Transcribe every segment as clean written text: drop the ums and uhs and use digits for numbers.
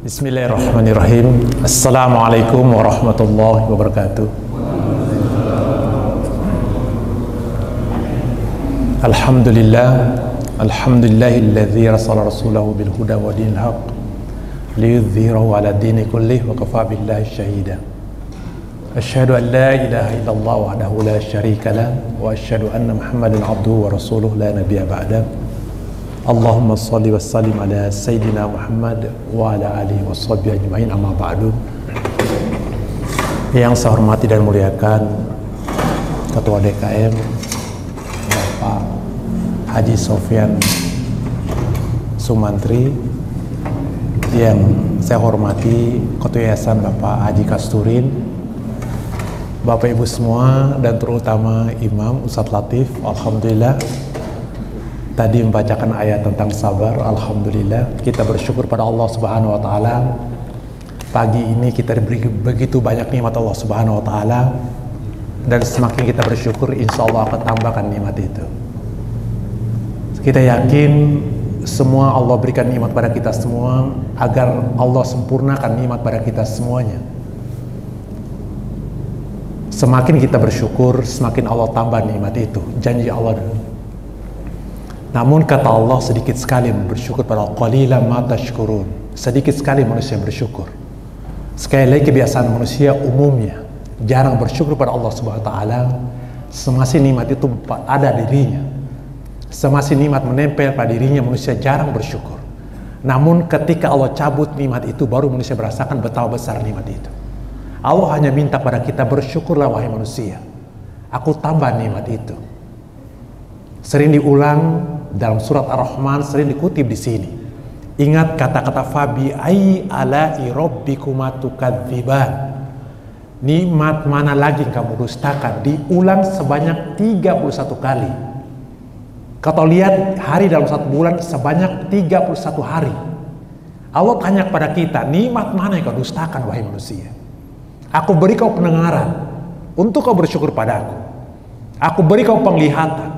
Bismillahirrahmanirrahim. Assalamualaikum warahmatullahi wabarakatuh. Alhamdulillahilladzi rasala rasulahu bil huda wa dinil haqq liyudhhirahu ala dini kullih wa kafa billahi syahida. Asyhadu an la ilaha illallah wahdahu la syarika lah wa asyhadu anna Muhammadan abduhu wa rasuluhu la nabiyya ba'da. Allahumma salli wa sallim ala Sayyidina Muhammad wa ala alihi wa sahbihi ajma'in, amma ba'du. Yang saya hormati dan muliakan Ketua DKM Bapak Haji Sofyan Sumantri, yang saya hormati Ketua Yayasan Bapak Haji Kasturin, Bapak Ibu semua, dan terutama Imam Ustadz Latif. Alhamdulillah tadi membacakan ayat tentang sabar. Alhamdulillah, kita bersyukur pada Allah Subhanahu wa taala. Pagi ini kita diberi begitu banyak nikmat Allah Subhanahu wa taala, dan semakin kita bersyukur, insya Allah akan tambahkan nikmat itu. Kita yakin semua Allah berikan nikmat pada kita semua agar Allah sempurnakan nikmat pada kita semuanya. Semakin kita bersyukur, semakin Allah tambah nikmat itu, janji Allah. Namun kata Allah, sedikit sekali bersyukur pada Allah. Qalilan ma tashkurun. Sedikit sekali manusia bersyukur. Sekali lagi, kebiasaan manusia umumnya jarang bersyukur pada Allah Subhanahu wa taala. Semasa nikmat itu ada dirinya, semasa nikmat menempel pada dirinya, manusia jarang bersyukur. Namun ketika Allah cabut nikmat itu, baru manusia merasakan betapa besar nikmat itu. Allah hanya minta pada kita, bersyukurlah wahai manusia, aku tambah nikmat itu. Sering diulang dalam surat Ar-Rahman, sering dikutip di sini. Ingat kata-kata fabi ai ala'i rabbikuma tukadziban. Nikmat mana lagi yang kamu dustakan? Diulang sebanyak 31 kali. Kau lihat hari dalam satu bulan sebanyak 31 hari. Allah tanya kepada kita, nikmat mana yang kau dustakan wahai manusia? Aku beri kau pendengaran untuk kau bersyukur padaku. Aku beri kau penglihatan.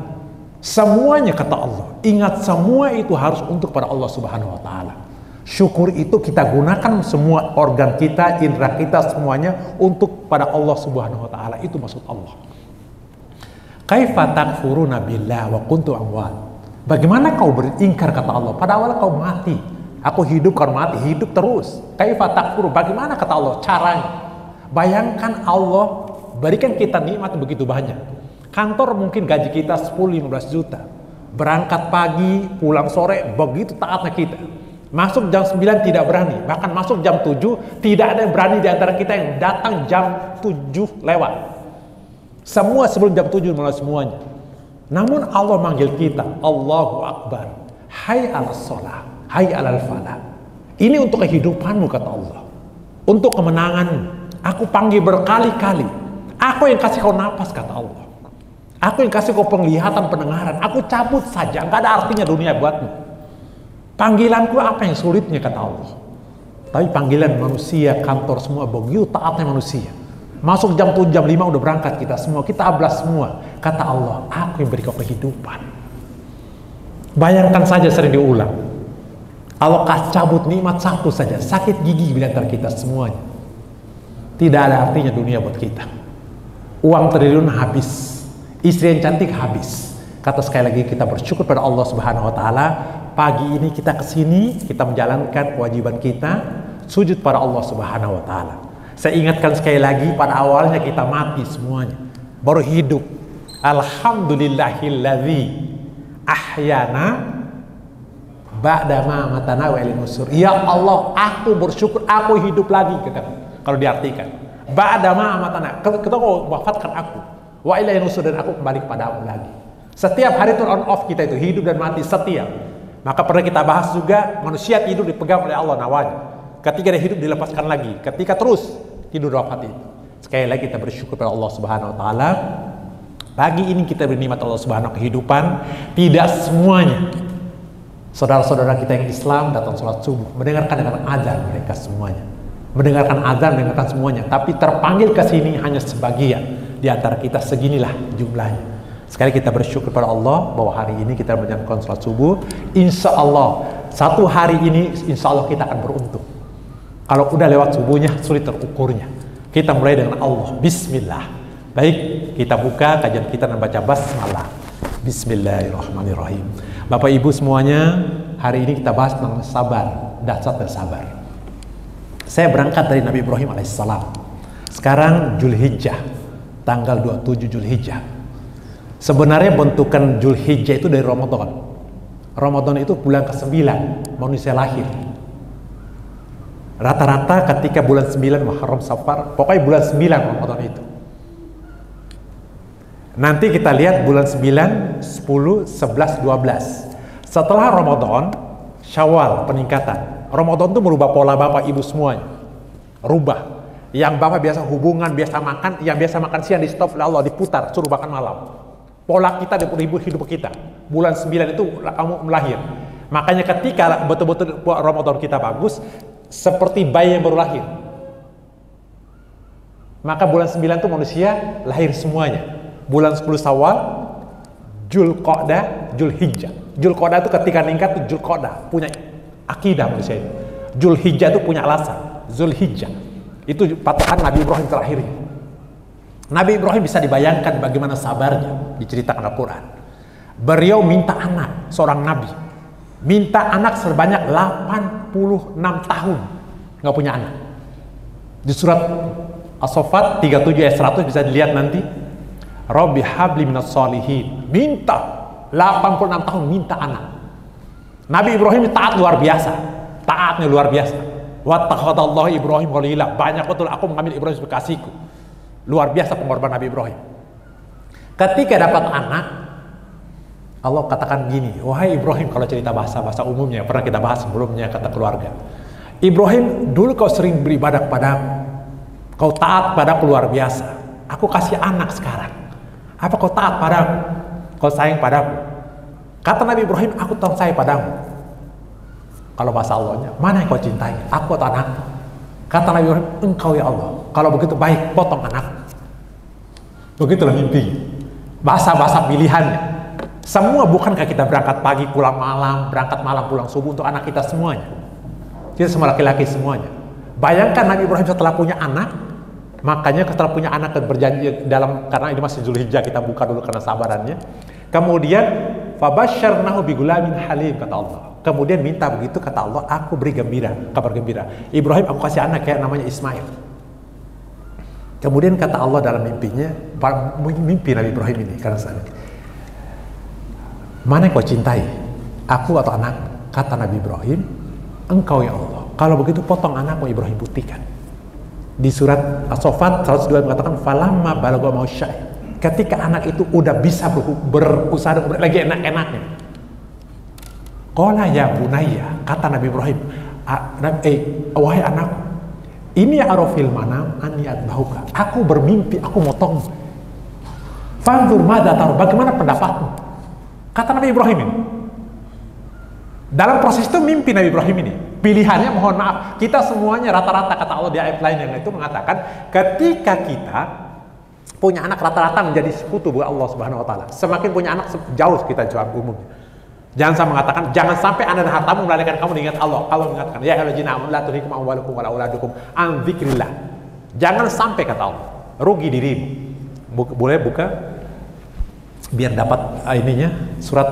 Semuanya kata Allah. Ingat, semua itu harus untuk pada Allah Subhanahu wa taala. Syukur itu kita gunakan semua organ kita, indera kita, semuanya untuk pada Allah Subhanahu wa taala. Itu maksud Allah. Kaifa takfuruna billah wa kuntum amwat. Bagaimana kau beringkar kata Allah, pada awal kau mati. Aku hidup, kau mati, hidup terus. Kaifa takfuru, bagaimana kata Allah caranya? Bayangkan Allah berikan kita nikmat begitu banyak. Kantor mungkin gaji kita 10-15 juta. Berangkat pagi, pulang sore, begitu taatnya kita. Masuk jam 9 tidak berani. Bahkan masuk jam 7, tidak ada yang berani di antara kita yang datang jam 7 lewat. Semua sebelum jam 7 mulai semuanya. Namun Allah manggil kita, Allahu Akbar. Hai ala sholah, hai ala falah. Ini untuk kehidupanmu kata Allah. Untuk kemenanganmu. Aku panggil berkali-kali. Aku yang kasih kau napas kata Allah. Aku yang kasih kau penglihatan, pendengaran. Aku cabut saja, nggak ada artinya dunia buatmu. Panggilanku apa yang sulitnya kata Allah. Tapi panggilan manusia, kantor semua begitu taatnya manusia. Masuk jam 7, jam 5 udah berangkat kita semua. Kita ablas semua. Kata Allah, aku yang beri kau kehidupan. Bayangkan saja, sering diulang. Allah cabut nikmat satu saja, sakit gigi di antara kita semuanya. Tidak ada artinya dunia buat kita. Uang triliun habis. Istri yang cantik habis. Kata sekali lagi, kita bersyukur pada Allah Subhanahu wa taala. Pagi ini kita kesini, kita menjalankan kewajiban kita, sujud pada Allah Subhanahu wa taala. Saya ingatkan sekali lagi, pada awalnya kita mati semuanya, baru hidup. Alhamdulillahilladzi ahyana ba'da ma matana wa ilaihi nusur. Ya Allah, aku bersyukur, aku hidup lagi. Kalau diartikan, ba'da ma matana, kita kau wafatkan aku. Wa ilaihi nusur, dan aku kembali kepadamu lagi. Setiap hari itu on off kita itu, hidup dan mati setiap. Maka pernah kita bahas juga, manusia tidur dipegang oleh Allah nawanya. Ketika dia hidup dilepaskan lagi, ketika terus tidur wafat itu. Sekali lagi kita bersyukur pada Allah Subhanahu wa taala. Pagi ini kita bernikmat Allah Subhanahu kehidupan. Tidak semuanya saudara-saudara kita yang Islam datang sholat subuh, mendengarkan dengan azan mereka semuanya. Mendengarkan azan, mendengarkan semuanya. Tapi terpanggil ke sini hanya sebagian. Di antara kita seginilah jumlahnya. Sekali kita bersyukur pada Allah bahwa hari ini kita menjalankan sholat subuh. Insya Allah satu hari ini insya Allah kita akan beruntung. Kalau udah lewat subuhnya sulit terukurnya. Kita mulai dengan Allah, Bismillah. Baik, kita buka kajian kita dan baca basmalah. Bismillahirrahmanirrahim. Bapak Ibu semuanya, hari ini kita bahas tentang sabar, dasar dan sabar. Saya berangkat dari Nabi Ibrahim alaihissalam. Sekarang Zulhijjah, tanggal 27 Zulhijjah. Sebenarnya bentukan Zulhijjah itu dari Ramadan. Ramadan itu bulan ke-9 manusia lahir. Rata-rata ketika bulan 9 Muharram Safar, pokoknya bulan 9 Ramadan itu. Nanti kita lihat bulan 9, 10, 11, 12. Setelah Ramadan, Syawal peningkatan. Ramadan itu merubah pola Bapak Ibu semuanya. Rubah. Yang Bapak biasa hubungan, biasa makan, yang biasa makan siang di stop oleh Allah, diputar, suruh makan malam. Pola kita di hidup kita. Bulan 9 itu kamu melahir. Makanya ketika betul-betul Ramadan kita bagus, seperti bayi yang baru lahir. Maka bulan 9 itu manusia lahir semuanya. Bulan 10 Syawal, Zulqa'dah, Zulhijjah. Zulqa'dah itu ketika meningkat itu Zulqa'dah, punya akidah manusia itu. Zulhijjah itu punya alasan, Zulhijjah. Itu patokan Nabi Ibrahim terakhirnya. Nabi Ibrahim bisa dibayangkan bagaimana sabarnya, diceritakan Al-Quran. Beliau minta anak, seorang nabi. Minta anak sebanyak 86 tahun nggak punya anak. Di surat As-Saffat 37 ayat 100 bisa dilihat nanti. Rabbi habli minas sholihin. Minta 86 tahun minta anak. Nabi Ibrahim taat luar biasa. Taatnya luar biasa. Wattakhadallahu Ibrahim khalila. Banyak betul aku mengambil Ibrahim sebagai kasihku. Luar biasa pengorbanan Nabi Ibrahim. Ketika dapat anak, Allah katakan gini, wahai Ibrahim, kalau cerita bahasa umumnya, pernah kita bahas sebelumnya, kata keluarga. Ibrahim, dulu kau sering beribadah kepadaku. Kau taat padaku luar biasa. Aku kasih anak sekarang. Apa kau taat padaku? Kau sayang padaku? Kata Nabi Ibrahim, aku tahu sayang padamu. Kalau bahasa Allahnya, mana yang kau cintai? Aku atau anakku? Kata Nabi Ibrahim, engkau ya Allah. Kalau begitu baik, potong anakku. Begitulah mimpi. Bahasa-bahasa pilihannya. Semua bukankah kita berangkat pagi pulang malam, berangkat malam pulang subuh untuk anak kita semuanya? Kita semua laki-laki semuanya. Bayangkan Nabi Ibrahim setelah punya anak, makanya setelah punya anak berjanji dalam, karena ini masih Zulhijjah, kita buka dulu karena sabarannya. Kemudian fabasyarnahu bigulamin halim, kata Allah. Kemudian minta begitu, kata Allah, aku beri gembira, kabar gembira. Ibrahim, aku kasih anak kayak namanya Ismail. Kemudian kata Allah dalam mimpinya, mimpi Nabi Ibrahim ini, karena mana yang kau cintai? Aku atau anak? Kata Nabi Ibrahim, engkau ya Allah. Kalau begitu potong anakmu. Ibrahim buktikan. Di surat As-Saffat 102 mengatakan, falamma balagha mausyai. Ketika anak itu udah bisa berusaha lagi enak-enaknya. Qala ya bunayya, kata Nabi Ibrahim, wahai anakku, ini arafil manam anni adbahuka. Aku bermimpi, aku motong. Fanzur madza taru, bagaimana pendapatmu? Kata Nabi Ibrahim ini. Dalam proses itu mimpi Nabi Ibrahim ini. Pilihannya, mohon maaf, kita semuanya rata-rata, kata Allah di ayat lain yang itu mengatakan, ketika kita punya anak rata-rata menjadi sekutu buat Allah Subhanahu wa taala. Semakin punya anak jauh kita jawab umumnya. Jangan sampai mengatakan, jangan sampai anda dan hartamu melalaikan kamu mengingat Allah. Allah mengatakan, ya ayyuhallazina amanu la tulhikum amwalukum wala auladukum an dzikrillah. Jangan sampai, kata Allah, rugi dirimu. Boleh buka biar dapat ininya, surat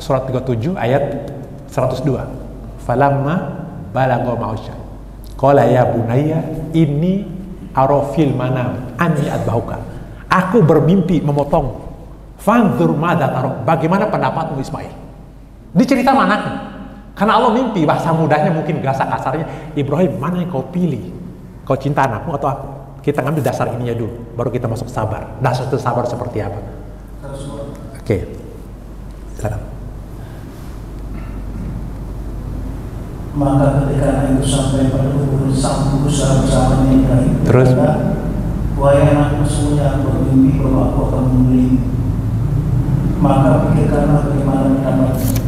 surat 37 ayat 102. Falamma balagha ma'asya. Qala ya bunayya inni arafil manam anni adbahuka. Aku bermimpi memotong. Fanzur madza tara. Bagaimana pendapatmu Ismail? Dicerita mana? Karena Allah mimpi, bahasa mudahnya mungkin bahasa kasarnya, Ibrahim, mana yang kau pilih? Kau cinta anakmu atau aku? Kita ngambil dasar ininya dulu, baru kita masuk sabar. Dasar itu sabar seperti apa? Oke. Silakan. Maka ketika anak itu sampai pada umur sang bersama Ibrahim, terus, wahai anakku, sesungguhnya aku bermimpi bahwa aku akan membelimu. Maka pikirkanlah bagaimana pendapatmu.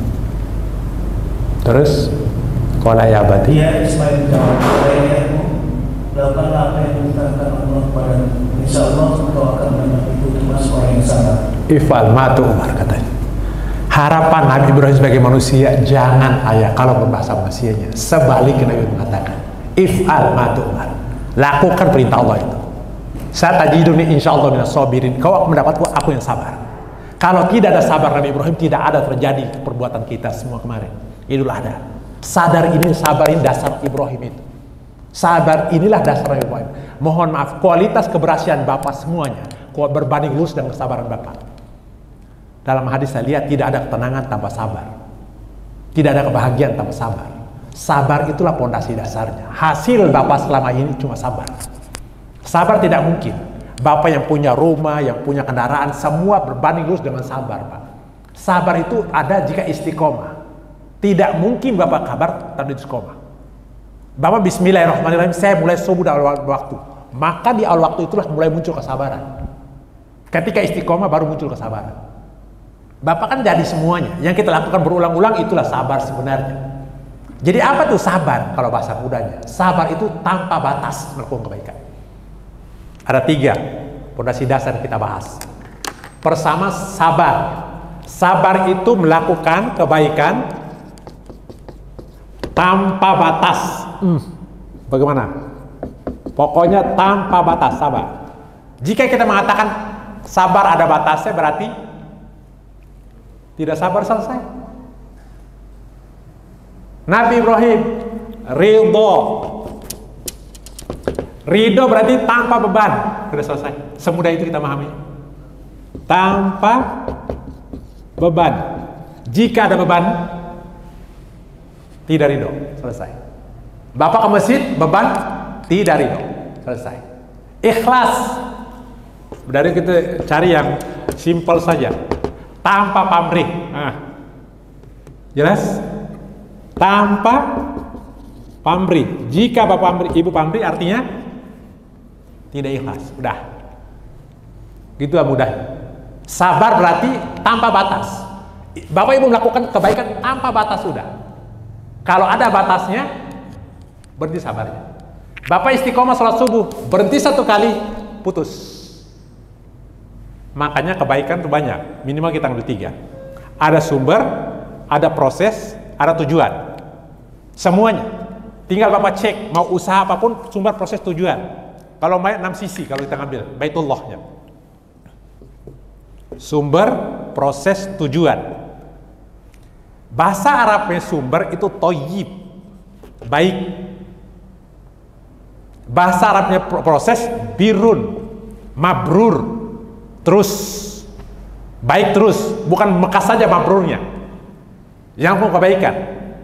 Terus, qala ya abati. Ya Ismail menjawab, wahai ayahku, lakukanlah apa yang dimintakan Allah kepadamu. Insya Allah engkau akan mendapat itu termasuk orang yang sabar. Ifal matu Umar, katanya. Harapan Nabi Ibrahim sebagai manusia, jangan ayah, kalau berbahasa manusianya. Sebaliknya Nabi mengatakan, If'al ma tu'mar. Lakukan perintah Allah itu. Satajiduni insyaallah minas sabirin. Kau akan mendapatku aku yang sabar. Kalau tidak ada sabar Nabi Ibrahim, tidak ada terjadi perbuatan kita semua kemarin. Idul Adha. Sabar ini dasar Ibrahim itu. Sabar inilah dasar Nabi Ibrahim. Mohon maaf, kualitas keberhasilan Bapak semuanya berbanding lurus dengan kesabaran Bapak. Dalam hadis saya lihat tidak ada ketenangan tanpa sabar. Tidak ada kebahagiaan tanpa sabar. Sabar itulah pondasi dasarnya. Hasil Bapak selama ini cuma sabar. Sabar tidak mungkin. Bapak yang punya rumah, yang punya kendaraan, semua berbanding lurus dengan sabar, Pak. Sabar itu ada jika istiqomah. Tidak mungkin Bapak kabar tanpa istiqomah. Bapak bismillahirrahmanirrahim, saya mulai subuh di awal waktu. Maka di awal waktu itulah mulai muncul kesabaran. Ketika istiqomah baru muncul kesabaran. Bapak kan jadi semuanya. Yang kita lakukan berulang-ulang itulah sabar sebenarnya. Jadi apa tuh sabar kalau bahasa mudanya? Sabar itu tanpa batas melakukan kebaikan. Ada 3 pondasi dasar yang kita bahas. Pertama, sabar. Sabar itu melakukan kebaikan tanpa batas. Bagaimana? Pokoknya tanpa batas, sabar. Jika kita mengatakan sabar ada batasnya, berarti tidak sabar selesai. Nabi Ibrahim ridho berarti tanpa beban. Sudah selesai. Semudah itu kita memahami. Tanpa beban. Jika ada beban, tidak ridho. Selesai. Bapak ke masjid, beban, tidak ridho. Selesai. Ikhlas. Dari kita cari yang simpel saja. Tanpa pamrih. Jelas? Tanpa pamrih. Jika Bapak pamrih, Ibu pamrih, artinya tidak ikhlas. Udah. Gitulah mudahnya. Sabar berarti tanpa batas. Bapak Ibu melakukan kebaikan tanpa batas sudah. Kalau ada batasnya, berhenti sabarnya. Bapak istiqomah sholat subuh, berhenti 1 kali, putus. Makanya kebaikan itu banyak. Minimal kita ambil 3. Ada sumber, ada proses, ada tujuan. Semuanya. Tinggal Bapak cek, mau usaha apapun, sumber, proses, tujuan. Kalau 6 sisi, kalau kita ngambil, Baitullahnya. Sumber, proses, tujuan. Bahasa Arabnya sumber itu toyib, baik. Bahasa Arabnya proses, birun, mabrur, terus. Baik terus, bukan bekas saja mabrurnya. Yang mau kebaikan.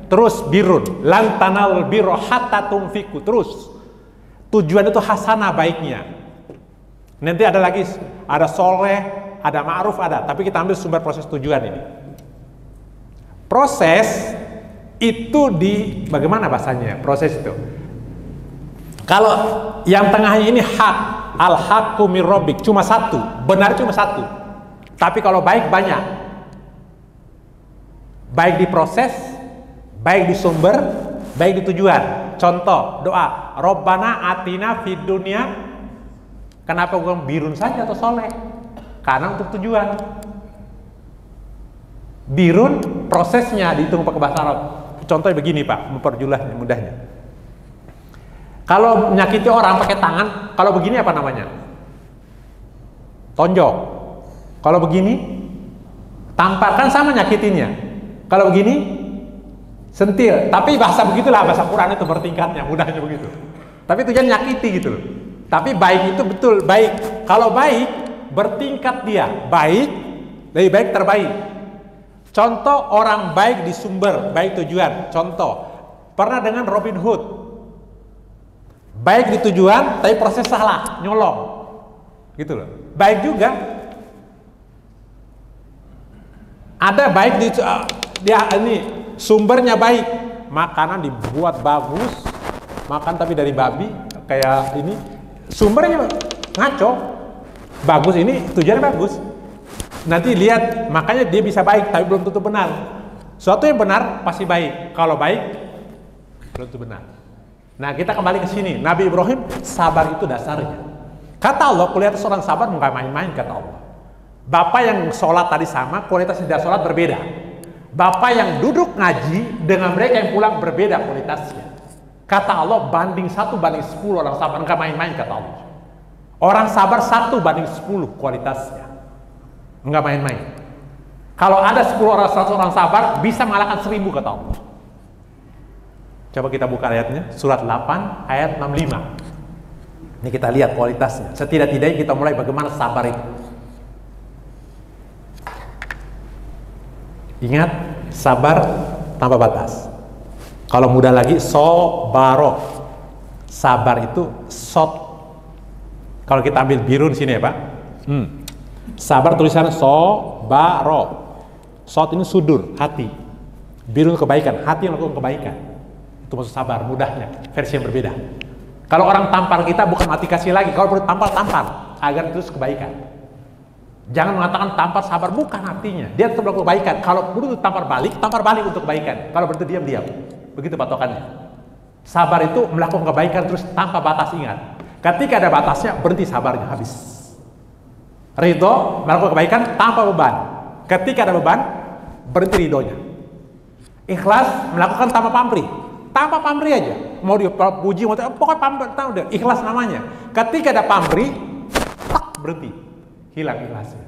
Terus birun, lan tanal birra hatta tunfiqu, terus. Tujuan itu hasanah baiknya. Nanti ada lagi, ada soleh, ada ma'ruf, ada. Tapi kita ambil sumber proses tujuan ini. Proses itu di, bagaimana bahasanya proses itu? Kalau yang tengahnya ini hak, al-haqqu mir rabbik, cuma 1, benar cuma 1. Tapi kalau baik banyak. Baik di proses, baik di sumber, baik di tujuan. Contoh doa, Robbana atina fid dunya. Kenapa bukan birun saja atau soleh? Karena untuk tujuan. Birun prosesnya dihitung pakai bahasa Arab. Contohnya begini Pak, memperjelas mudahnya. Kalau menyakiti orang pakai tangan, kalau begini apa namanya? Tonjok. Kalau begini, tampar, kan sama nyakitinya. Kalau begini, sentil. Tapi bahasa begitulah, bahasa Quran itu bertingkatnya, mudahnya begitu. Tapi tujuan nyakiti gitu loh. Tapi baik itu betul, baik. Kalau baik, bertingkat dia. Baik, lebih baik, terbaik. Contoh orang baik di sumber, baik tujuan. Contoh, pernah dengan Robin Hood. Baik di tujuan, tapi proses salah, nyolong. Gitu loh. Baik juga. Ada baik di dia ini sumbernya baik, makanan dibuat bagus, makan tapi dari babi kayak ini, sumbernya ngaco, bagus ini tujuannya bagus. Nanti lihat, makanya dia bisa baik tapi belum tentu benar. Suatu yang benar pasti baik, kalau baik belum tentu benar. Nah kita kembali ke sini, Nabi Ibrahim sabar itu dasarnya. Kata Allah, kualitas orang sabar bukan main-main kata Allah. Bapak yang sholat tadi sama, kualitas tidak sholat berbeda. Bapak yang duduk ngaji dengan mereka yang pulang berbeda kualitasnya. Kata Allah banding 1 banding 10 orang sabar, enggak main-main kata Allah. Orang sabar 1 banding 10 kualitasnya, enggak main-main. Kalau ada 10 orang 100 orang sabar bisa mengalahkan 1000 kata Allah. Coba kita buka ayatnya, surat 8 ayat 65. Ini kita lihat kualitasnya. Setidak-tidaknya kita mulai bagaimana sabar itu. Ingat, sabar tanpa batas. Kalau mudah lagi, sobaro. Sabar itu sot. Kalau kita ambil biru di sini ya Pak. Sabar tulisannya sobaro. Sot ini sudur, hati. Biru kebaikan, hati yang melakukan kebaikan. Itu maksud sabar, mudahnya. Versi yang berbeda. Kalau orang tampar kita bukan mati kasih lagi. Kalau perlu tampar agar terus kebaikan. Jangan mengatakan tampar sabar, bukan artinya. Dia tetap melakukan kebaikan. Kalau perlu tampar balik untuk kebaikan. Kalau berhenti diam. Begitu patokannya. Sabar itu melakukan kebaikan terus tanpa batas, ingat. Ketika ada batasnya, berhenti sabarnya, habis. Ridho, melakukan kebaikan tanpa beban. Ketika ada beban, berhenti ridhonya. Ikhlas, melakukan tanpa pamrih. Tanpa pamrih aja. Mau dipuji, mau pokoknya pamrih, ikhlas namanya. Ketika ada pamrih, berhenti. Hilang ikhlasnya.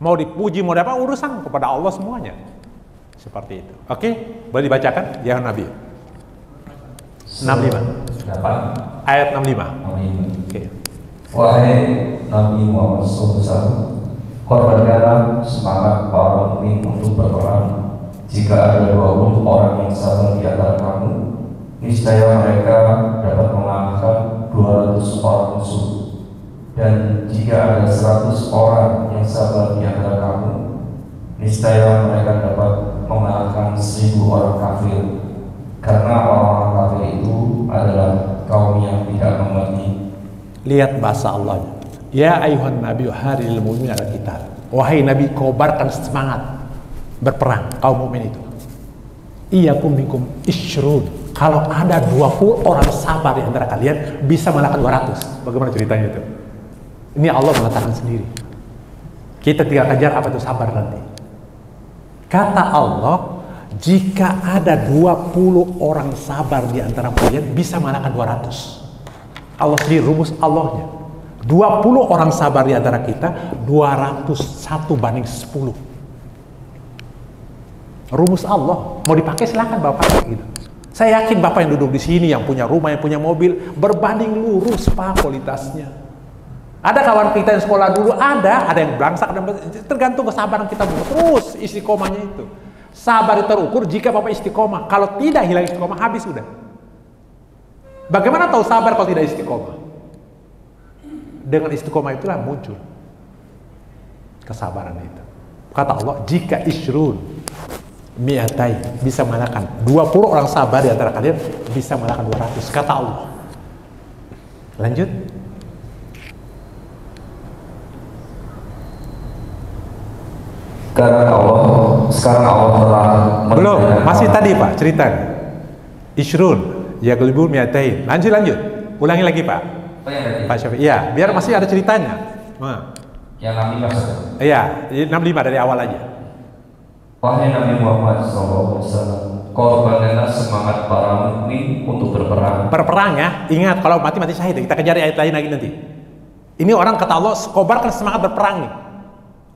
Mau dipuji, mau dapat urusan kepada Allah semuanya. Seperti itu. Oke, boleh dibacakan ya Nabi. 65. Ayat 65. Oke. Wahai Nabi Muhammad SAW, korbankanlah semangat para mukmin untuk berperang. Jika ada 20 orang yang sabar di antara kamu, niscaya mereka dapat mengalahkan 200 orang musuh. Dan jika ada 100 orang yang sabar di antara kamu, niscaya mereka dapat mengalahkan 1000 orang kafir. Karena orang-orang kafir itu adalah kaum yang tidak mengerti. Lihat bahasa Allah. Ya ayuhan nabi haril mu'min ala kita. Wahai Nabi, kobarkan semangat berperang kaum mukmin itu. Iyakum minkum isyrun. Kalau ada 20 orang sabar di antara kalian bisa mengalahkan 200. Bagaimana ceritanya itu? Ini Allah mengatakan sendiri. Kita tinggal kejar apa itu sabar nanti. Kata Allah, jika ada 20 orang sabar di antara kalian bisa mengalahkan 200. Allah sendiri rumus Allahnya. 20 orang sabar di antara kita, 201 banding 10. Rumus Allah. Mau dipakai silakan Bapak gitu. Saya yakin Bapak yang duduk di sini, yang punya rumah, yang punya mobil, berbanding lurus Pak kualitasnya. Ada kawan kita yang sekolah dulu, ada yang belangsak, tergantung kesabaran kita terus istiqomahnya itu. Sabar terukur jika Bapak istiqomah. Kalau tidak hilang istiqomah, habis sudah. Bagaimana tahu sabar kalau tidak istiqomah? Dengan istiqomah itulah muncul kesabaran itu. Kata Allah, jika isyrun mi'atai bisa mengalahkan 20 orang sabar di antara kalian bisa mengalahkan 200. Kata Allah. Lanjut. Sekarang Allah telah belum, masih tadi Pak ceritanya. Isyrun yaglibul mi'atain. Lanjut. Ulangi lagi Pak. Pak Syafi'i. Iya, biar masih ada ceritanya. Yang 65. Iya, 65 dari awal aja. Wahai Nabi Muhammad SAW, korbankanlah semangat para mukmin untuk berperang. Berperang ya, ingat kalau mati syahid. Kita kejar ayat lain lagi nanti. Ini orang kata Allah, kobarkan semangat berperang nih.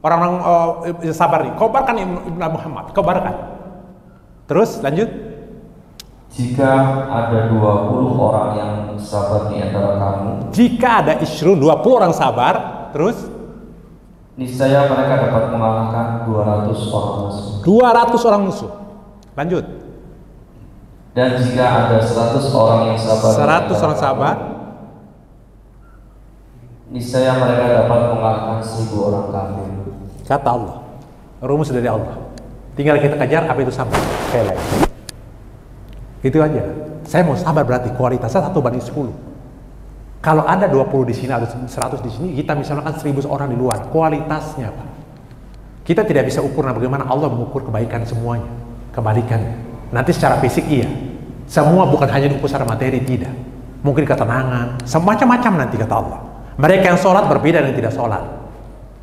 Orang-orang sabar nih, kobarkan Ibnu Muhammad, kobarkan. Terus lanjut. Jika ada 20 orang yang sabar di antara kamu, jika ada isyrun 20 orang sabar, terus niscaya mereka dapat mengalahkan 200 orang musuh. 200 orang musuh. Lanjut. Dan jika ada 100 orang yang sabar, 100 orang sabar, niscaya mereka dapat mengalahkan 1000 orang kafir. Kata Allah. Rumus dari Allah. Tinggal kita kejar apa itu sabar. Sekali lagi. Itu aja. Saya mau sabar berarti kualitasnya 1 banding 10. Kalau ada 20 di sini, ada 100 di sini, kita misalkan 1000 orang di luar. Kualitasnya Pak. Kita tidak bisa ukur bagaimana Allah mengukur kebaikan semuanya. Kebalikannya. Nanti secara fisik iya. Semua bukan hanya diukur secara materi, tidak. Mungkin ketenangan, semacam-macam nanti kata Allah. Mereka yang sholat berbeda dengan tidak sholat.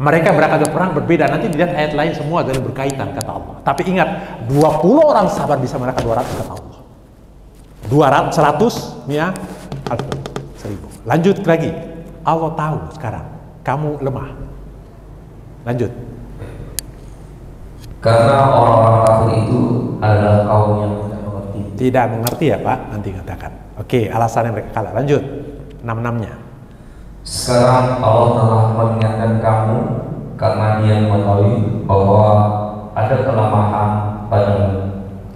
Mereka berangkat ke perang berbeda. Nanti dilihat ayat lain semua dengan berkaitan kata Allah. Tapi ingat, 20 orang sabar bisa mengalahkan 200 kata Allah. 200, 100, mia, 1000. Lanjut lagi. Allah tahu sekarang kamu lemah. Lanjut. Karena orang-orang kafir itu adalah kaum yang tidak mengerti. Tidak mengerti ya Pak, nanti katakan. Oke, alasannya mereka kalah. Lanjut. 6-6-nya. Sekarang Allah telah mengingatkan kamu karena Dia mengetahui bahwa ada kelemahan padamu.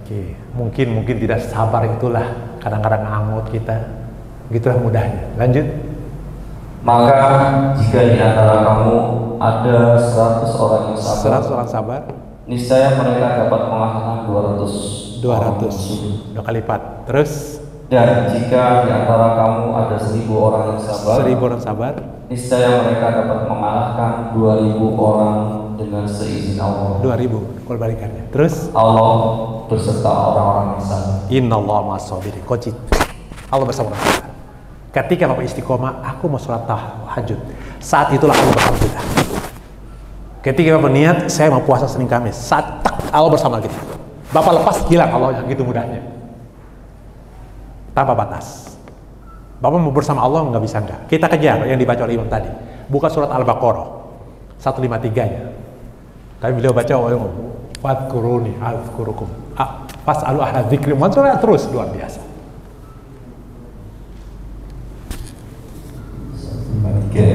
Oke, mungkin tidak sabar itulah kadang-kadang angut kita. Begitulah mudahnya. Lanjut. Maka jika di antara kamu ada 100 orang yang sabar, 100 orang sabar, niscaya mereka dapat mengalahkan 200 200 2 kali lipat. Terus, dan jika di antara kamu ada 1000 orang yang sabar, 1000 orang sabar, niscaya mereka dapat mengalahkan 2000 orang dengan seizin Allah. 2000 kalau balikannya. Terus, Allah berserta orang-orang yang sabar. Innallaha ma'as-sabirin. Kocik. Allah bersama orang sabar. Ketika Bapak istiqomah, aku mau sholat tahajud. Saat itulah Allah bersama kita. Ketika Bapak niat, saya mau puasa Senin Kamis. Saat tak, Allah bersama kita. Bapak lepas, hilang Allah, gitu mudahnya. Tanpa batas. Bapak mau bersama Allah, nggak bisa nggak. Kita kejar yang dibaca oleh Imam tadi. Buka surat Al-Baqarah 153-nya. Tapi beliau baca, "Fadkuruni azkurukum." Fas'alu ahla dzikri. Maksudnya terus luar biasa. Oke.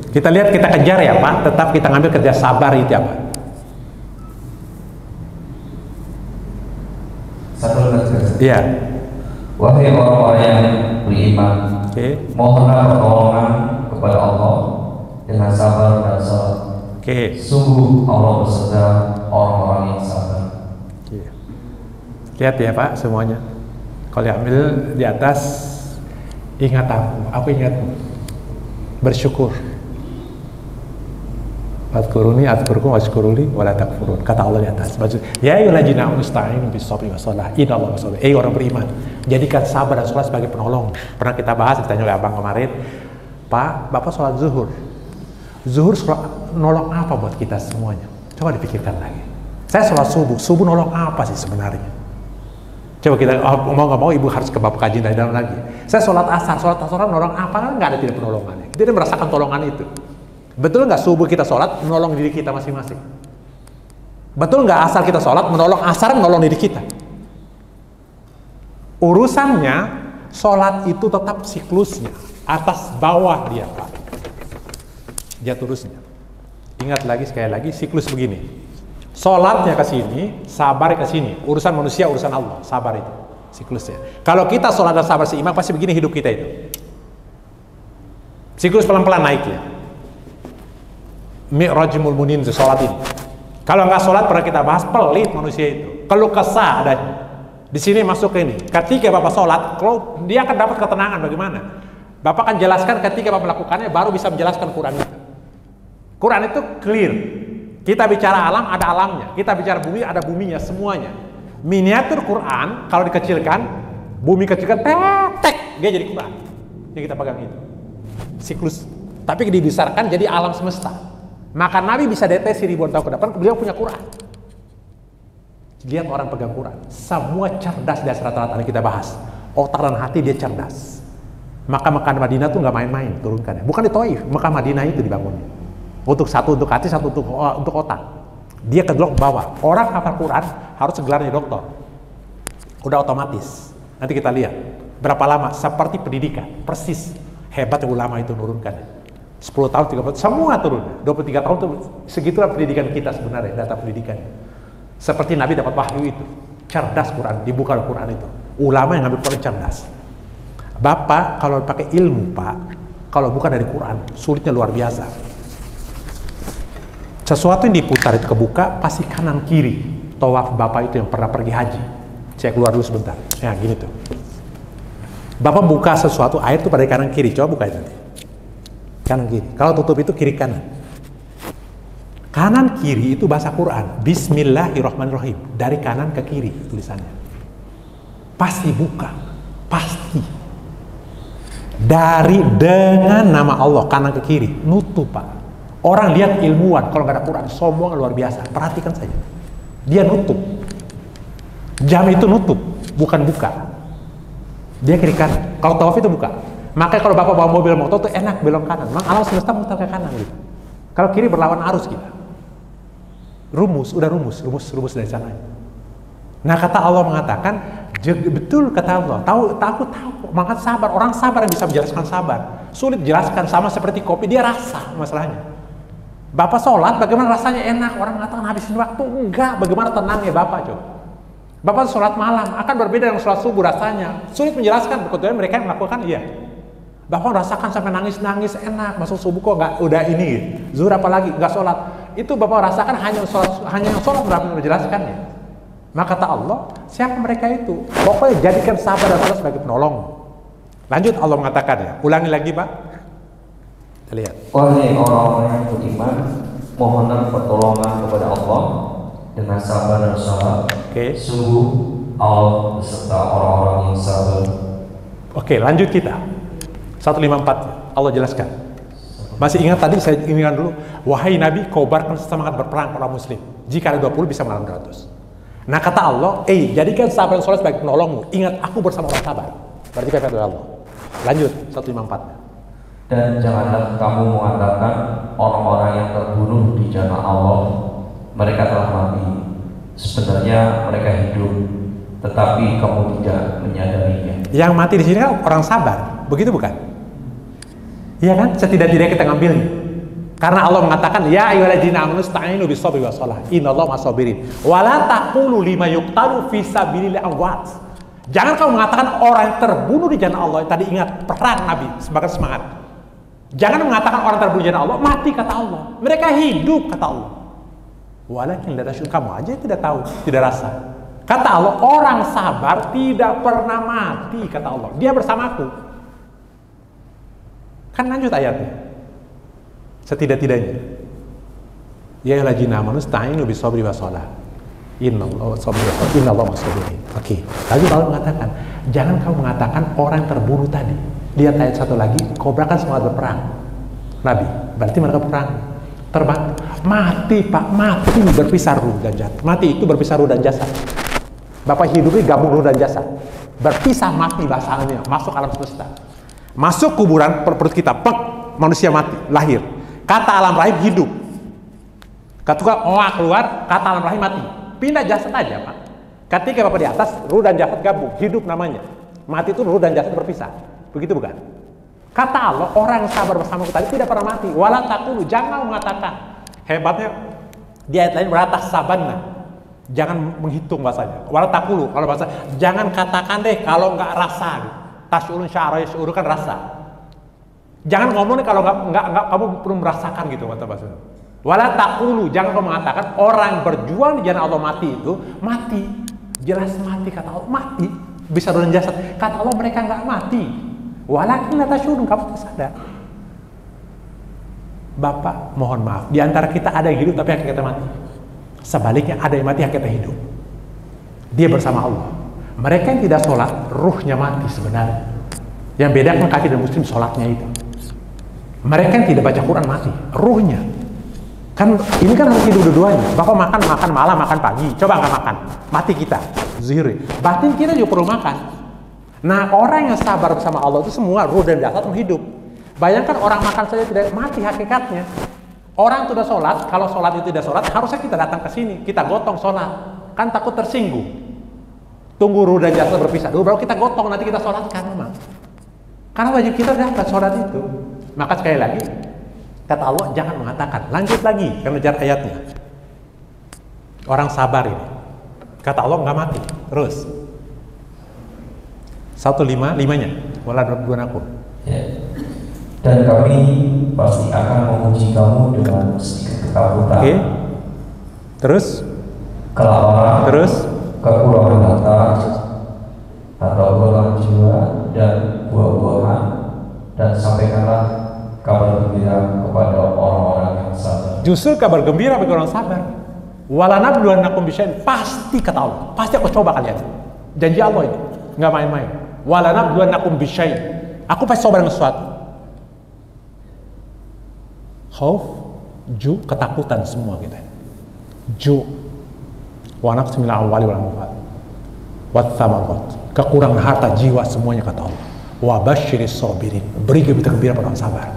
Kita lihat, kita kejar ya Pak, tetap kita ngambil kerja sabar itu ya Pak. Satu lagi. Iya. Wahai orang-orang yang beriman, mohonlah pertolongan kepada Allah dengan sabar dan salat. Sungguh Allah beserta orang-orang yang sabar. Lihat ya Pak semuanya. Kalau diambil di atas, ingat aku ingatmu. Bersyukur. Fadkuruni azkurkum washkuruli wala takfurun. Kata Allah di atas. Ya ayyuhallazina amanu ista'inu bis-sabri was-shalah. Innallaha ma'as-sabirin. Orang beriman, jadikan sabar dan sholat sebagai penolong. Pernah kita bahas, ditanya oleh Abang kemarin, Pak, Bapak sholat zuhur. Zuhur nolong apa buat kita semuanya? Coba dipikirkan lagi. Saya sholat subuh. Subuh nolong apa sih sebenarnya? Coba kita, mau nggak mau ibu harus ke bab kaji dari dalam lagi. Saya sholat asar nolong apa? Kan nggak ada tidak penolongannya. Kita tidak merasakan tolongan itu. Betul nggak subuh kita sholat menolong diri kita masing-masing? Betul nggak asar kita sholat menolong asar menolong diri kita? Urusannya sholat itu tetap siklusnya atas bawah dia Pak. Dia terusnya. Ingat lagi sekali lagi siklus begini. Sholatnya ke sini, sabar ke sini. Urusan manusia, urusan Allah. Sabar itu siklusnya. Kalau kita sholat dan sabar seimbang, pasti begini hidup kita itu. Siklus pelan-pelan naiknya. Mi'rajimul munin itu sholat ini. Kalau nggak sholat pernah kita bahas, pelit manusia itu. Kalau kesah adanya. Di sini masuk ke ini. Ketika Bapak sholat, kalau dia akan dapat ketenangan bagaimana? Bapak akan jelaskan ketika Bapak melakukannya, baru bisa menjelaskan Quran itu. Quran itu clear. Kita bicara alam, ada alamnya. Kita bicara bumi, ada buminya, semuanya. Miniatur Quran, kalau dikecilkan, bumi kecilkan, tek, dia jadi Quran. Yang kita pegang itu. Siklus. Tapi dibesarkan jadi alam semesta. Maka Nabi bisa deteksi ribuan tahun ke depan, beliau punya Quran. Lihat orang pegang Quran. Semua cerdas di rata-rata yang kita bahas. Otak dan hati dia cerdas. Maka Mekah Madinah tuh nggak main-main turunkannya. Bukan di Taif, Mekah Madinah itu dibangunnya. Untuk satu untuk hati, satu untuk otak. Dia ke bawah. Orang hafal Quran harus gelarnya doktor. Udah otomatis. Nanti kita lihat berapa lama. Seperti pendidikan, persis. Hebat ulama itu nurunkan. 10 tahun, 30 tahun, semua turun. 23 tahun itu segitulah pendidikan kita sebenarnya, data pendidikan. Seperti Nabi dapat wahyu itu. Cerdas Quran, dibuka Quran itu. Ulama yang ngambil Quran cerdas. Bapak kalau pakai ilmu Pak, kalau bukan dari Quran, sulitnya luar biasa. Sesuatu yang diputar itu kebuka, pasti kanan kiri. Tawaf Bapak itu yang pernah pergi haji. Saya keluar dulu sebentar. Ya gini tuh. Bapak buka sesuatu, air itu pada kanan kiri. Coba buka itu nanti. Kanan kiri. Kalau tutup itu kiri kanan. Kanan kiri itu bahasa Quran. Bismillahirrahmanirrahim. Dari kanan ke kiri tulisannya. Pasti buka. Pasti. Dengan nama Allah kanan ke kiri. Nutup Pak. Orang lihat ilmuwan, kalau nggak ada Quran, sombong luar biasa. Perhatikan saja. Dia nutup. Jam itu nutup, bukan buka. Dia kiri kanan. Kalau tawaf itu buka. Makanya kalau bapak bawa mobil motor tuh enak belok kanan. Memang alam semesta muter ke kanan gitu. Kalau kiri berlawan arus kita. Rumus dari sana. Nah kata Allah mengatakan, betul kata Allah. Tahu. Maka sabar. Orang sabar yang bisa menjelaskan sabar. Sulit jelaskan, sama seperti kopi, dia rasa masalahnya. Bapak sholat, bagaimana rasanya enak. Orang mengatakan habisin waktu, enggak. Bagaimana tenangnya bapak coba. Bapak sholat malam akan berbeda dengan sholat subuh rasanya. Sulit menjelaskan, kebetulan mereka yang melakukan iya. Bapak merasakan sampai nangis enak, masuk subuh kok nggak udah ini, zuhur apalagi nggak sholat. Itu bapak rasakan hanya yang sholat berapa menjelaskannya. Maka kata Allah, siapa mereka itu? Pokoknya jadikan sabar dan Allah sebagai penolong. Lanjut Allah mengatakan ya, ulangi lagi Pak. Kita lihat. Wahai orang-orang yang beriman, mohonlah pertolongan kepada Allah dengan sabar dan usaha. Sungguh Allah beserta orang-orang yang sabar. Oke, lanjut kita. 154 Allah jelaskan. Masih ingat tadi saya ingatkan dulu, wahai Nabi, kobarkan semangat berperang orang muslim. Jika ada 20 bisa melawan 200. Nah kata Allah, jadikan sabar dan sholat sebagai penolongmu. Ingat aku bersama orang sabar. Berarti kata Allah. Lanjut 154. Dan janganlah kamu mengatakan orang-orang yang terbunuh di jalan Allah mereka telah mati. Sebenarnya mereka hidup, tetapi kamu tidak menyadarinya. Yang mati di sini kan orang sabar, begitu bukan? Iya kan? Setidak-tidaknya kita ngambilnya. Karena Allah mengatakan, ya ayyuhalladzina amanu ista'inu bis-sabri was-shalah, innallaha ma'as-sabirin. Wa la taqulu lima yuqtalu fi sabilillahi amwat. Jangan kamu mengatakan orang yang terbunuh di jalan Allah. Tadi ingat perang Nabi sebagai semangat. Jangan mengatakan orang terbunuh di jalan Allah mati kata Allah. Mereka hidup kata Allah. Walakin la tashurun, kamu aja tidak tahu, tidak rasa. Kata Allah, orang sabar tidak pernah mati kata Allah. Dia bersamaku. Kan lanjut ayatnya. Setidak-tidaknya. Ya ayyuhalladzina amanu ista'inu bis-sabri was-shalah. Innallaha ma'as-sabirin. Oke. Lalu Allah mengatakan, jangan kamu mengatakan orang terbunuh tadi. Lihat ayat satu lagi, kobrakan semangat berperang. Nabi, berarti mereka perang. Terbang, mati Pak, mati berpisah ruh dan jasad. Mati itu berpisah ruh dan jasad. Bapak hidup ini gabung ruh dan jasad. Berpisah mati bahasanya, masuk alam semesta. Masuk kuburan perut kita, pek, manusia mati, lahir. Kata alam rahim hidup. Ketika keluar, kata alam rahim mati. Pindah jasad aja Pak. Ketika Bapak di atas, ruh dan jasad gabung, hidup namanya. Mati itu ruh dan jasad berpisah. Begitu bukan? Kata Allah, orang yang sabar bersamaku tadi tidak pernah mati. Wala taqulu, jangan mengatakan. Hebatnya di ayat lain beratas sabanna. Jangan menghitung bahasanya. Wala taqulu, kalau bahasa jangan katakan deh kalau nggak rasa. Tasyurun sya'ra yashuru kan rasa. Jangan ngomong nih kalau nggak kamu perlu merasakan gitu kata bahasa. Wala taqulu, jangan kamu mengatakan orang berjuang di jalan Allah mati itu mati. Jelas mati kata Allah, mati. Bisa dengan jasad. Kata Allah mereka nggak mati. Walakin la tashurun, kamu sadar. Bapak, mohon maaf. Di antara kita ada yang hidup tapi yang kita mati. Sebaliknya ada yang mati yang kita hidup. Dia bersama Allah. Mereka yang tidak sholat, ruhnya mati sebenarnya. Yang bedakan kafir dan muslim sholatnya itu. Mereka yang tidak baca Quran mati, ruhnya. Kan ini kan harus hidup dua-duanya. Bapak makan malam, makan pagi. Coba nggak makan, mati kita. Zuhri. Batin kita juga perlu makan. Nah orang yang sabar bersama Allah itu semua ruh dan jasad hidup. Bayangkan orang makan saja tidak mati hakikatnya. Orang sudah sholat, kalau sholat itu tidak sholat, harusnya kita datang ke sini, kita gotong sholat. Kan takut tersinggung. Tunggu ruh dan jasad berpisah dulu, baru kita gotong, nanti kita sholatkan memang. Karena wajib kita dapat sholat itu. Maka sekali lagi, kata Allah jangan mengatakan. Lanjut lagi, karena ngejar ayatnya. Orang sabar ini. Kata Allah nggak mati, terus. 155-nya, wala duanakum. Ya. Dan kami pasti akan menguji kamu dengan sedikit ketakutan. Oke. Terus? Kelaparan. Terus? Kekurangan harta atau golongan jiwa dan buah-buahan, dan sampaikanlah kabar gembira kepada orang-orang yang sabar. Justru kabar gembira bagi orang sabar. Wala nabluwannakum bisyai'in, pasti kata Allah, pasti aku coba kalian. Janji Allah ini, nggak main-main. Wala nabluwannakum bisyai'in, aku pasti coba dengan sesuatu. Khauf, ju, ketakutan semua kita. Ju, wa nafsin minal amwali wal anfal. watsamarat, kekurangan harta, jiwa, semuanya kata Allah. Wa basyiris sabirin, beri berita gembira pada orang sabar.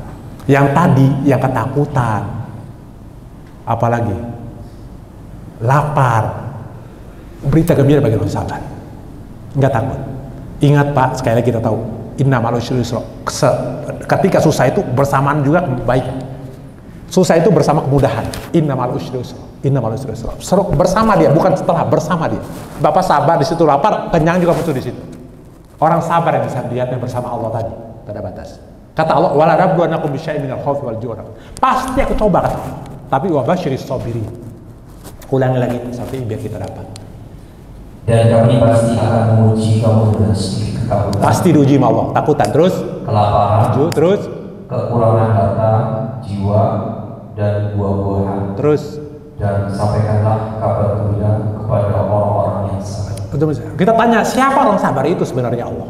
Yang tadi yang ketakutan, apalagi lapar, berita gembira bagi orang sabar. Enggak takut. Ingat Pak, sekali lagi kita tahu, innamal usri yusra. Ketika susah itu bersamaan juga baik. Susah itu bersama kemudahan. Innamal usri yusra. Innamal usri yusra. Bersama dia, bukan setelah, bersama dia. Bapak sabar di situ, lapar, kenyang juga muncul di situ. Orang sabar yang bisa dilihatnya bersama Allah tadi, tak ada batas. Kata Allah, wala nabluwannakum bisyai'in minal khawfi wal ju'i. Pasti aku coba kata Allah. Tapi wa basyiris sabirin. Ulangi lagi sampai biar kita dapat. Dan kami pasti akan menguji kamu dengan sedikit ketakutan. Pasti diuji sama Allah. Takutan terus, kelaparan, terus, kekurangan harta, jiwa, dan buah-buahan. Terus, dan sampaikanlah kabar gembira kepada orang-orang yang sabar. Kita tanya siapa orang sabar itu sebenarnya Allah.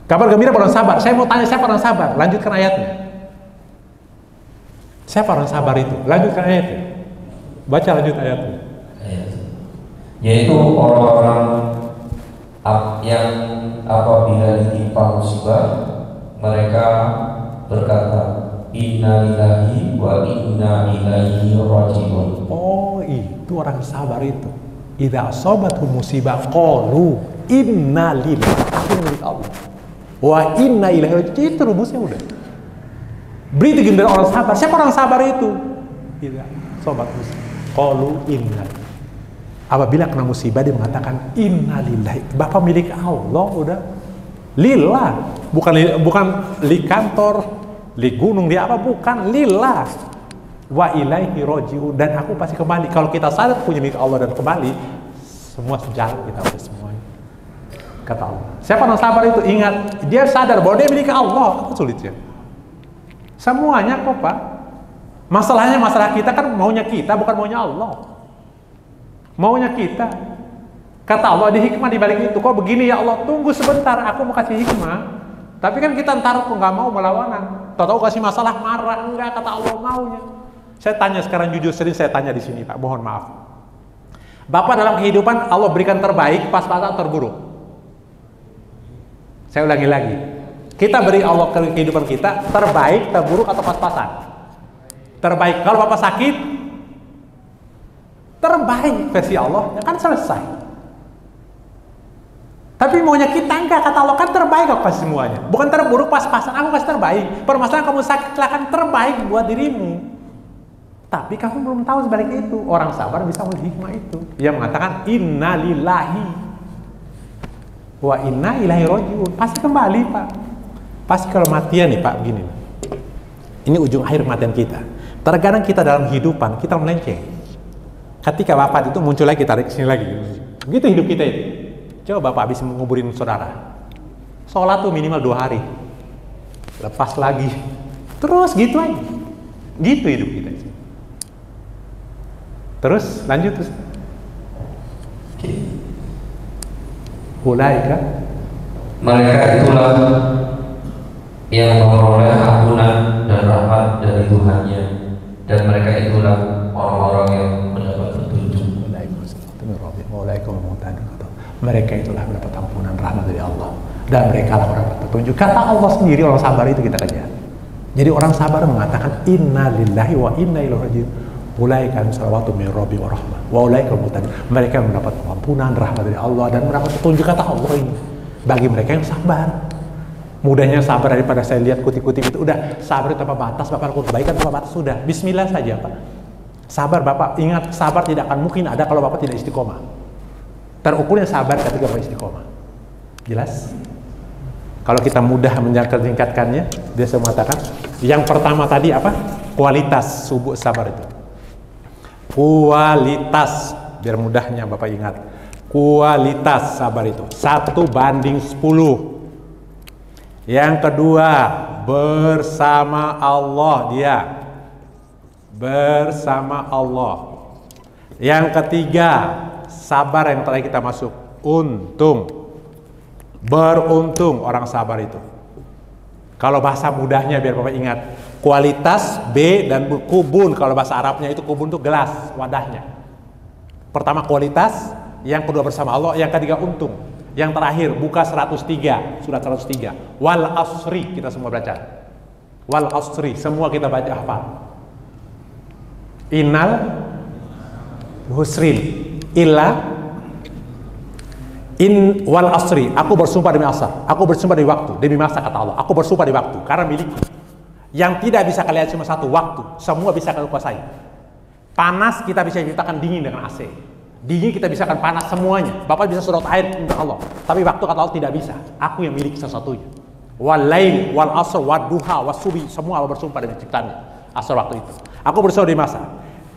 Kabar gembira pada orang sabar. Saya mau tanya siapa orang sabar. Lanjutkan ayatnya. Siapa orang sabar itu? Lanjutkan ayatnya. Baca lanjut ayatnya. Yaitu orang-orang yang apabila ditimpa musibah mereka berkata inna lillahi wa inna ilaihi raji'un. Oh, itu orang sabar itu. Idza asabathum musibah qalu inna lillahi, aku milik Allah, wa inna ilaihi raji'un. Itu rumusnya udah. Berita gembira orang sabar. Siapa orang sabar itu? Idza asabathum musibah qalu inna. Apabila kena musibah dia mengatakan inna lillahi. Bapak milik Allah udah. Lillah, bukan li kantor, li gunung, dia apa, bukan, lillah. Wa ilaihi raji'un, dan aku pasti kembali. Kalau kita sadar punya milik Allah dan kembali, semua sejalan kita udah semuanya. Kata Allah. Siapa orang sabar itu? Ingat, dia sadar bahwa dia milik Allah. Apa sulitnya? Semuanya kok Pak. Masalahnya masalah kita kan maunya kita, bukan maunya Allah. Maunya kita. Kata Allah, di hikmah di balik itu. Kok begini ya Allah? Tunggu sebentar, aku mau kasih hikmah. Tapi kan kita ntar kok nggak mau melawanan. Tahu-tahu kasih masalah marah, enggak, kata Allah maunya. Saya tanya sekarang jujur, sering saya tanya di sini Pak, mohon maaf. Bapak dalam kehidupan Allah berikan terbaik, pas-pasan terburuk. Saya ulangi lagi. Kita beri Allah ke kehidupan kita terbaik, terburuk atau pas-pasan? Terbaik. Kalau Bapak sakit, terbaik versi Allah, ya kan selesai. Tapi maunya kita enggak, kata Allah kan terbaik aku kasih semuanya. Bukan terburuk pas-pasan, aku kasih terbaik. Permasalahan kamu sakit, silakan terbaik buat dirimu. Tapi kamu belum tahu sebalik itu. Orang sabar bisa melihat hikmah itu. Dia mengatakan inna lillahi wa inna ilaihi raji'un. Pasti kembali Pak. Pasti kalau matian nih Pak, begini. Ini ujung akhir kematian kita. Terkadang kita dalam kehidupan kita melenceng. Ketika wafat itu muncul lagi, tarik sini lagi. Begitu hidup kita itu. Coba Bapak habis menguburin saudara. Sholat tuh minimal 2 hari. Lepas lagi. Terus gitu aja. Gitu hidup kita. Terus lanjut terus. Ulaika, mereka itulah yang memperoleh ampunan dan rahmat dari Tuhannya, dan mereka itulah orang-orang yang mendapat petunjuk. Mereka itulah mendapat ampunan rahmat dari Allah, dan mereka lah orang petunjuk. Kata Allah sendiri, orang sabar itu kita kejar. Jadi orang sabar mengatakan inna lillahi wa inna ilaihi raji'un. Ulaika salawatu min rabbi wa rahmah wa ulaika muhtadun. Mereka mendapat ampunan rahmat dari Allah dan mendapat petunjuk, kata Allah ini. Bagi mereka yang sabar. Mudahnya sabar daripada saya lihat kutip-kutip itu. Udah sabar tanpa batas, Bapak lakukan kebaikan tanpa batas, sudah. Bismillah saja Pak. Sabar Bapak, ingat sabar tidak akan mungkin ada kalau Bapak tidak istiqomah. Terukurnya sabar ketika Bapak istiqomah. Jelas? Kalau kita mudah meningkatkannya, dia mengatakan yang pertama tadi apa? Kualitas subuh sabar itu. Kualitas, biar mudahnya Bapak ingat. Kualitas sabar itu 1:10. Yang kedua, bersama Allah dia. Bersama Allah. Yang ketiga, sabar yang terakhir kita masuk. Untung. Beruntung orang sabar itu. Kalau bahasa mudahnya biar Bapak ingat. Kualitas B dan kubun. Kalau bahasa Arabnya itu kubun itu gelas, wadahnya. Pertama kualitas, yang kedua bersama Allah, yang ketiga untung, yang terakhir buka 103, surat 103. Wal asri, kita semua baca. Wal asri, semua kita baca hafal. Innal husrin illa in wal asri, aku bersumpah demi asar, aku bersumpah demi waktu, demi masa, kata Allah. Aku bersumpah demi waktu karena milikku. Yang tidak bisa kalian cuma satu waktu, semua bisa kalian kuasai. Panas kita bisa ciptakan dingin dengan AC. Dingin kita bisa kan panas semuanya. Bapak bisa sedot air minta Allah. Tapi waktu kata Allah tidak bisa. Aku yang miliki satu-satunya. Wal lail wal asr wad duha was subi, semua Allah bersumpah dengan ciptaannya. Asar waktu itu. Aku bersumpah demi masa.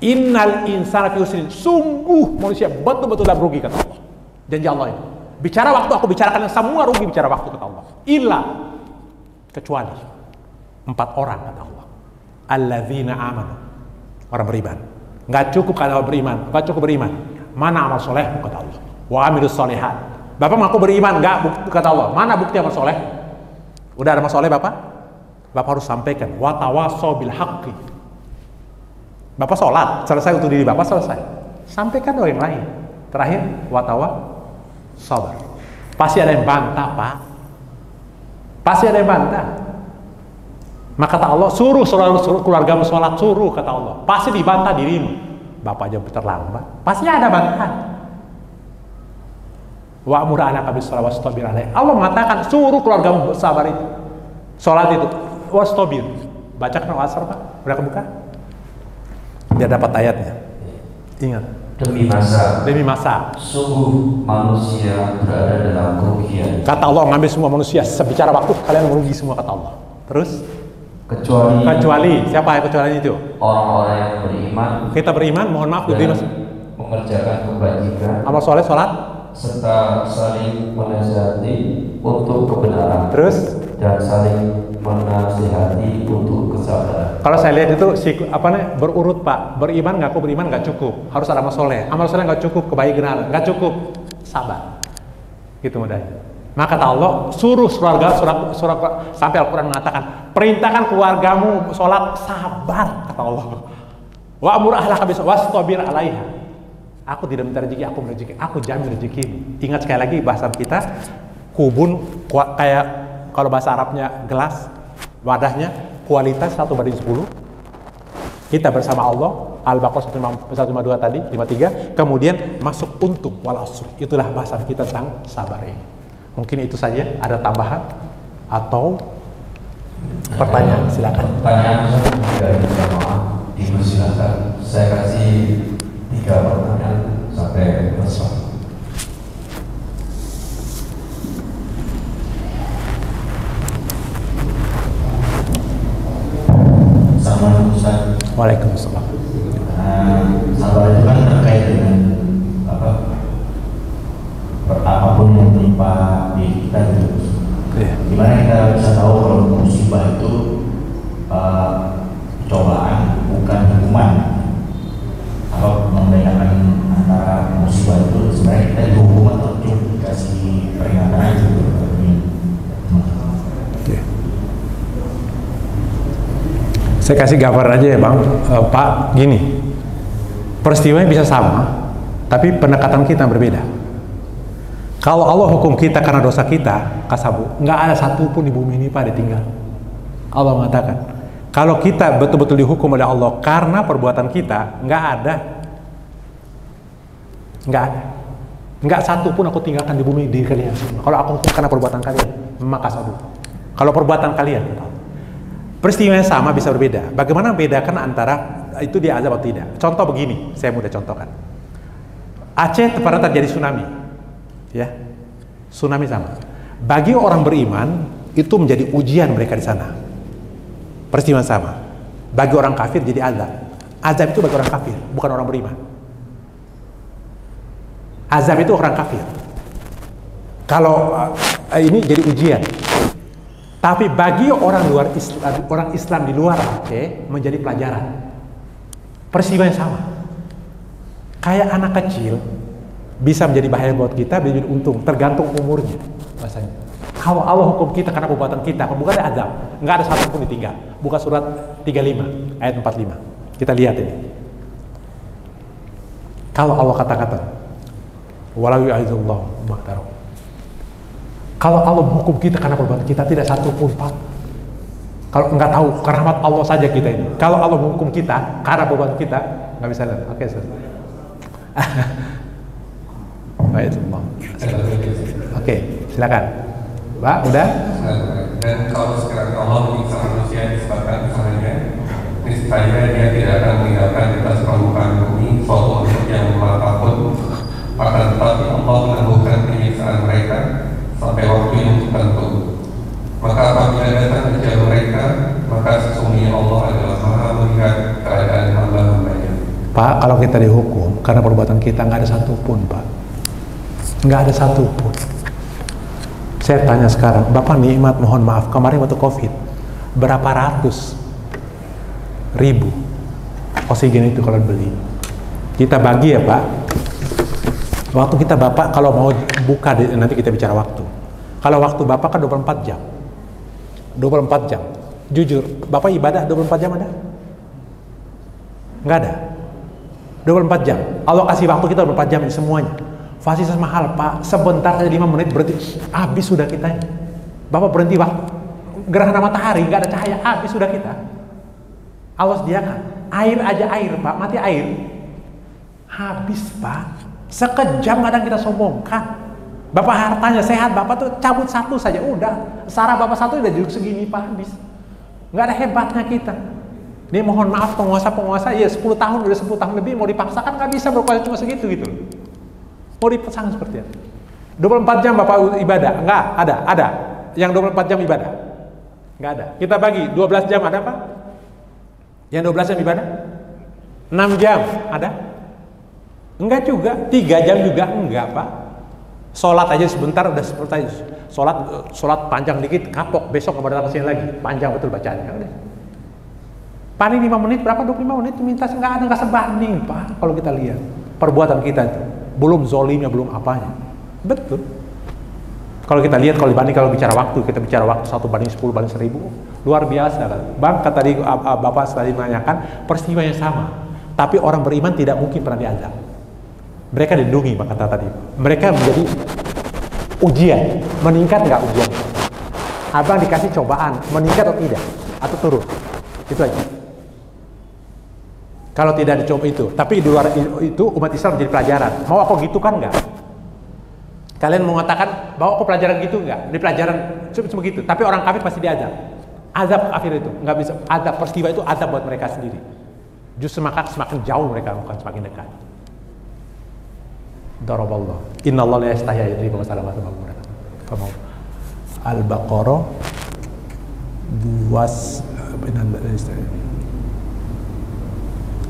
Innal insana fi usrin, sungguh manusia betul-betul dalam rugi, kata Allah. Janji Allah itu. Bicara waktu aku bicarakan yang semua rugi bicara waktu, kata Allah. Illa, kecuali 4 orang, kata Allah. Alladzina amanu, orang beriman. Nggak cukup kalau beriman, nggak cukup beriman. Mana amal soleh, kata Allah. Wa amilus solihat. Bapak mengaku beriman, nggak, kata Allah. Mana bukti amal soleh? Udah ada amal soleh Bapak? Bapak harus sampaikan. Wa tawassaw bil haqqi. Bapak sholat, selesai untuk diri Bapak, selesai. Sampaikan doa yang lain. Terakhir, wa sabar. Pasti ada yang bantah, Pak. Pasti ada yang bantah. Maka kata Allah, suruh keluargamu sholat, suruh, kata Allah. Pasti dibantah dirimu. Bapak aja terlambat, pasti ada bantahan. Wa amur anaka bis shalah wastabir alaih. Allah mengatakan, suruh keluargamu sabar itu. Sholat itu, wastabir. Bacakan al-asr, Pak. Udah kebuka? Dia dapat ayatnya. Ingat. Demi masa. Demi masa. Sungguh manusia berada dalam kerugian. Kata Allah, ngambil semua manusia. Sebicara waktu, kalian merugi semua, kata Allah. Terus? Kecuali siapa yang kecuali itu? Orang-orang yang beriman. Kita beriman, mohon maaf, beriman. Mengerjakan kebajikan. Amal soleh, sholat. Serta saling menasihati untuk kebenaran. Terus? Dan saling menasihati untuk kesabaran. Kalau saya lihat itu berurut, Pak. Beriman, ngaku beriman nggak cukup. Harus ada amal soleh. Amal soleh nggak cukup, kebaikan nggak cukup. Sabar. Gitu mudahnya. Maka kata Allah, suruh keluarga, surah sampai Al-Quran mengatakan, perintahkan keluargamu sholat, sabar, kata Allah. Wa amur ahlaka bis wastabir alaiha. Aku tidak minta rezeki, aku rezeki, aku jamin rezekimu. Ingat sekali lagi bahasan kita, kubun kayak kalau bahasa Arabnya gelas, wadahnya kualitas 1/10. Kita bersama Allah, Al-Baqarah 152 tadi, 53. Kemudian masuk untung wal asr. Itulah bahasan kita tentang sabar ini. Mungkin itu saja, ada tambahan atau pertanyaan, silakan. Pertanyaan dari jamaah dipersilakan. Saya kasih 3 pertanyaan sampai selesai. Assalamualaikum Ustaz. Waalaikumsalam. Sabar itu kan terkait dengan apapun yang menimpa diri kita gitu. Gimana kita bisa tahu kalau musibah itu cobaan bukan hukuman? Kalau membedakan antara musibah itu sebenarnya kita dihukum atau dikasih peringatan aja gitu. Saya kasih gambar aja ya Bang, Pak, gini, peristiwanya bisa sama, tapi pendekatan kita berbeda. Kalau Allah hukum kita karena dosa kita, kasabu, nggak ada satupun di bumi ini Pak ditinggal. Allah mengatakan, kalau kita betul-betul dihukum oleh Allah karena perbuatan kita, nggak ada, nggak satupun aku tinggalkan di bumi diri kalian. Kalau aku hukum karena perbuatan kalian, maka kasabu. Kalau perbuatan kalian, peristiwa yang sama bisa berbeda. Bagaimana membedakan antara itu dia azab atau tidak? Contoh begini, saya mudah contohkan. Aceh pernah terjadi tsunami, ya, tsunami sama. Bagi orang beriman itu menjadi ujian mereka di sana. Peristiwa sama. Bagi orang kafir jadi azab. Azab itu bagi orang kafir, bukan orang beriman. Azab itu orang kafir. Kalau ini jadi ujian. Tapi bagi orang Islam di luar Aceh menjadi pelajaran. Peristiwa yang sama. Kayak anak kecil bisa menjadi bahaya buat kita, bisa menjadi untung, tergantung umurnya. Bahasanya. Kalau Allah hukum kita karena perbuatan kita, bukan ada azab, nggak ada satu pun ditinggal. Buka surat 35 ayat 45. Kita lihat ini. Kalau Allah kata-kata, Walau yu'adzullahu maqtaru. Kalau Allah menghukum kita karena perbuatan kita, tidak satu pun, Pak. Kalau nggak tahu rahmat Allah saja kita ini. Kalau Allah menghukum kita karena perbuatan kita, nggak bisa lihat. Oke, Oke, silakan. Pak, udah? Dan kalau sekiranya Allah menyiksa manusia disebabkan kesalahannya, niscaya dia tidak akan meninggalkan di atas permukaan bumi suatu makhluk yang apapun. Akan tetapi Allah menangguhkan penyiksaan mereka sampai waktu yang tertentu. Maka apabila datang ajal mereka, maka sesungguhnya Allah adalah Maha melihat keadaan hamba-hambanya. Pak, kalau kita dihukum karena perbuatan kita, nggak ada satupun, Pak. Nggak ada satupun. Saya tanya sekarang, Bapak nikmat, mohon maaf, kemarin waktu COVID, berapa ratus ribu oksigen itu kalau beli? Kita bagi ya, Pak. Waktu kita Bapak kalau mau buka, nanti kita bicara waktu. Kalau waktu Bapak kan 24 jam. 24 jam. Jujur, Bapak ibadah 24 jam ada? Nggak ada. 24 jam. Allah kasih waktu kita 24 jam ini semuanya. Fasilitas mahal, Pak. Sebentar saja 5 menit berarti habis sudah kita. Bapak berhenti waktu gerhana matahari, nggak ada cahaya, habis sudah kita. Allah sediakan. Air aja air, Pak. Mati air. Habis, Pak. Sekejam kadang kita sombongkan. Bapak hartanya sehat, Bapak tuh cabut satu saja udah. Saraf Bapak satu udah duduk segini, Pak, habis. Nggak ada hebatnya kita. Ini mohon maaf penguasa-penguasa, ya 10 tahun, udah 10 tahun lebih mau dipaksakan nggak bisa berkuasa cuma segitu gitu. Mau dipasang seperti itu. 24 jam Bapak ibadah, nggak ada. Yang 24 jam ibadah, nggak ada. Kita bagi 12 jam ada, Pak? Yang 12 jam ibadah? 6 jam ada? Enggak juga. 3 jam juga enggak, Pak. Sholat aja sebentar udah seperti sholat panjang dikit kapok, besok kepada kesini lagi panjang betul bacaannya. Udah. Paling 5 menit berapa? 25 menit minta nggak sebanding, Pak. Kalau kita lihat perbuatan kita itu belum zolimnya, belum apanya. Betul. Kalau kita lihat, kalau dibanding, kalau bicara waktu, kita bicara waktu 1:10/1000, luar biasa kan. Bang, kata tadi Bapak tadi menanyakan peristiwanya sama, tapi orang beriman tidak mungkin pernah diazab. Mereka dilindungi, Pak, kata tadi. Mereka menjadi ujian, meningkat nggak ujian? Abang dikasih cobaan, meningkat atau tidak? Atau turun? Itu aja. Kalau tidak dicoba itu, tapi di luar itu umat Islam menjadi pelajaran. Mau aku gitu kan nggak? Kalian mengatakan bahwa aku pelajaran gitu nggak? Di pelajaran cuma gitu. Tapi orang kafir pasti diazab. Azab kafir itu nggak bisa. Azab peristiwa itu azab buat mereka sendiri. Justru maka semakin jauh mereka, bukan semakin dekat. Daraballah. Innallaha la yastahi yadriba masalan wa tabawwara. Al-Baqarah 2.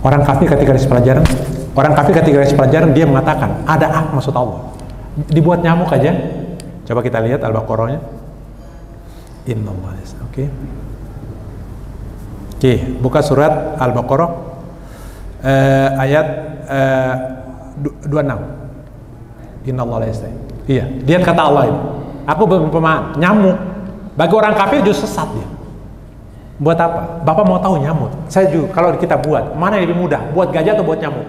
Orang kafir ketika dikasih pelajaran, dia mengatakan, ada apa maksud Allah? Dibuat nyamuk aja. Coba kita lihat Al-Baqarahnya. Innallaha la yastahi. Oke, buka surat Al-Baqarah ayat 26. Innallaha la yastahi. Iya, dia kata Allah ini. Aku berpemaan, nyamuk. Bagi orang kafir justru sesat dia. Buat apa? Bapak mau tahu nyamuk? Saya juga, kalau kita buat, mana yang lebih mudah? Buat gajah atau buat nyamuk?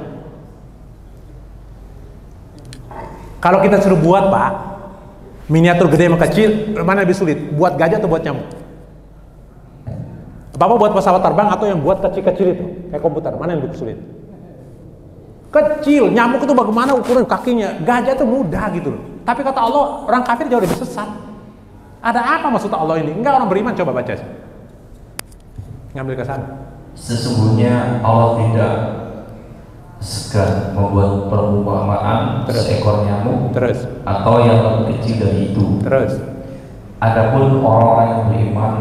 Kalau kita suruh buat, Pak, miniatur gede sama kecil, mana lebih sulit? Buat gajah atau buat nyamuk? Bapak buat pesawat terbang atau yang buat kecil-kecil itu? Kayak komputer, mana yang lebih sulit? Kecil, nyamuk itu bagaimana ukuran kakinya? Gajah itu mudah gitu loh. Tapi kata Allah, orang kafir jauh lebih sesat. Ada apa maksud Allah ini? Enggak, orang beriman coba baca. Ngambil ke sana. Sesungguhnya Allah tidak segan membuat perumpamaan seekor nyamuk atau yang lebih kecil dari itu. Adapun orang-orang yang beriman,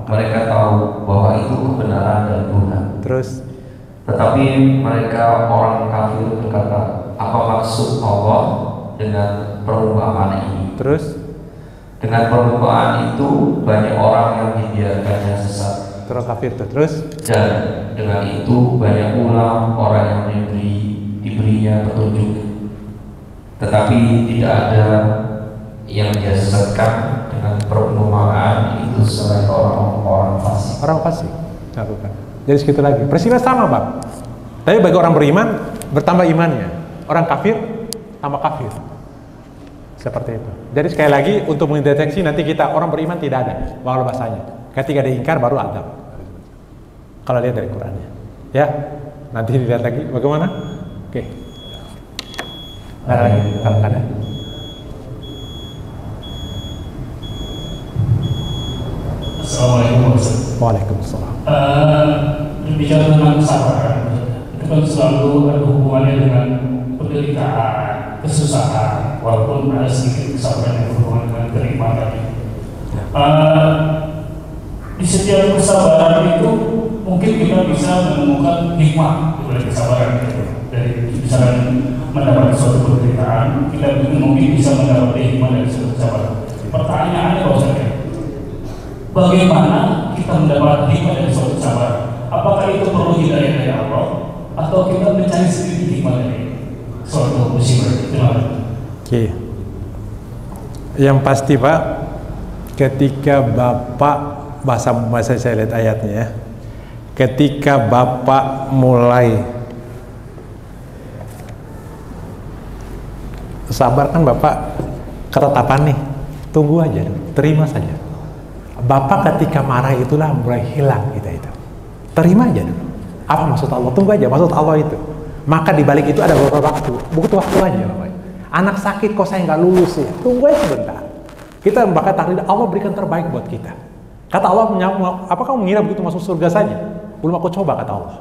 mereka tahu bahwa itu kebenaran dan Tuhan. Tetapi mereka orang kafir berkata, apa maksud Allah dengan perumpamaan ini? Dengan perumpamaan itu banyak orang yang dibiarkannya sesat. Dan dengan itu banyak pula orang yang diberinya petunjuk. Tetapi tidak ada yang dia sesatkan dengan perumpamaan itu selain orang-orang fasik. Orang fasik. Jadi segitu lagi. Peristiwa sama, Bang. Tapi bagi orang beriman bertambah imannya. Orang kafir tambah kafir. Seperti itu. Jadi sekali lagi untuk mendeteksi nanti kita orang beriman tidak ada walau bahasanya. Ketika diingkar baru adab. Kalau lihat dari Qurannya. Ya, nanti dilihat lagi bagaimana? Oke. Ada. Assalamualaikum warahmatullahi. Waalaikumsalam. Bicara tentang kesabaran, itu kan selalu ada hubungannya dengan penderitaan, kesusahan, walaupun ada sedikit kesabaran yang berhubungan dengan kenikmatan. Di setiap kesabaran itu mungkin kita bisa menemukan hikmah dari kesabaran itu. Dari misalnya mendapat suatu penderitaan, kita mungkin bisa mendapat hikmah dari suatu kesabaran. Pertanyaannya bahwasanya, bagaimana kita mendapat hikmah dari suatu kesabaran? Apakah itu perlu hidayah dari Allah, atau kita mencari sendiri hikmah dari suatu musibah? Oke. Yang pasti Pak, ketika Bapak bahasa saya lihat ayatnya ya, ketika Bapak mulai sabar kan Bapak ketetapan nih, tunggu aja, terima saja. Bapak ketika marah itulah mulai hilang kita itu. Terima aja dulu. Apa maksud Allah? Tunggu aja maksud Allah itu. Maka di balik itu ada beberapa waktu, butuh waktu aja Bapak. Anak sakit kok saya nggak lulus ya, tunggu aja sebentar. Kita bakal takdir Allah berikan terbaik buat kita. Kata Allah, apa kamu mengira begitu masuk surga saja? Belum aku coba, kata Allah.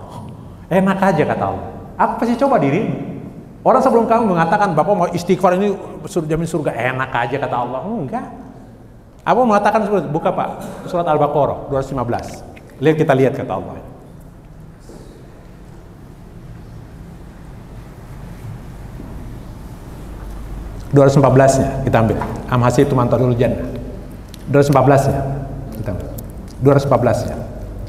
Enak aja, kata Allah. Aku pasti coba dirimu. Orang sebelum kamu mengatakan Bapak mau istighfar ini jamin surga, enak aja, kata Allah. Enggak. Apa mengatakan, buka Pak, surat Al-Baqarah 215. Kita lihat kata Allah. (214) nya kita ambil. Am hasibtum an tadkhulul jannah. 214 nya kita ambil. 214 nya.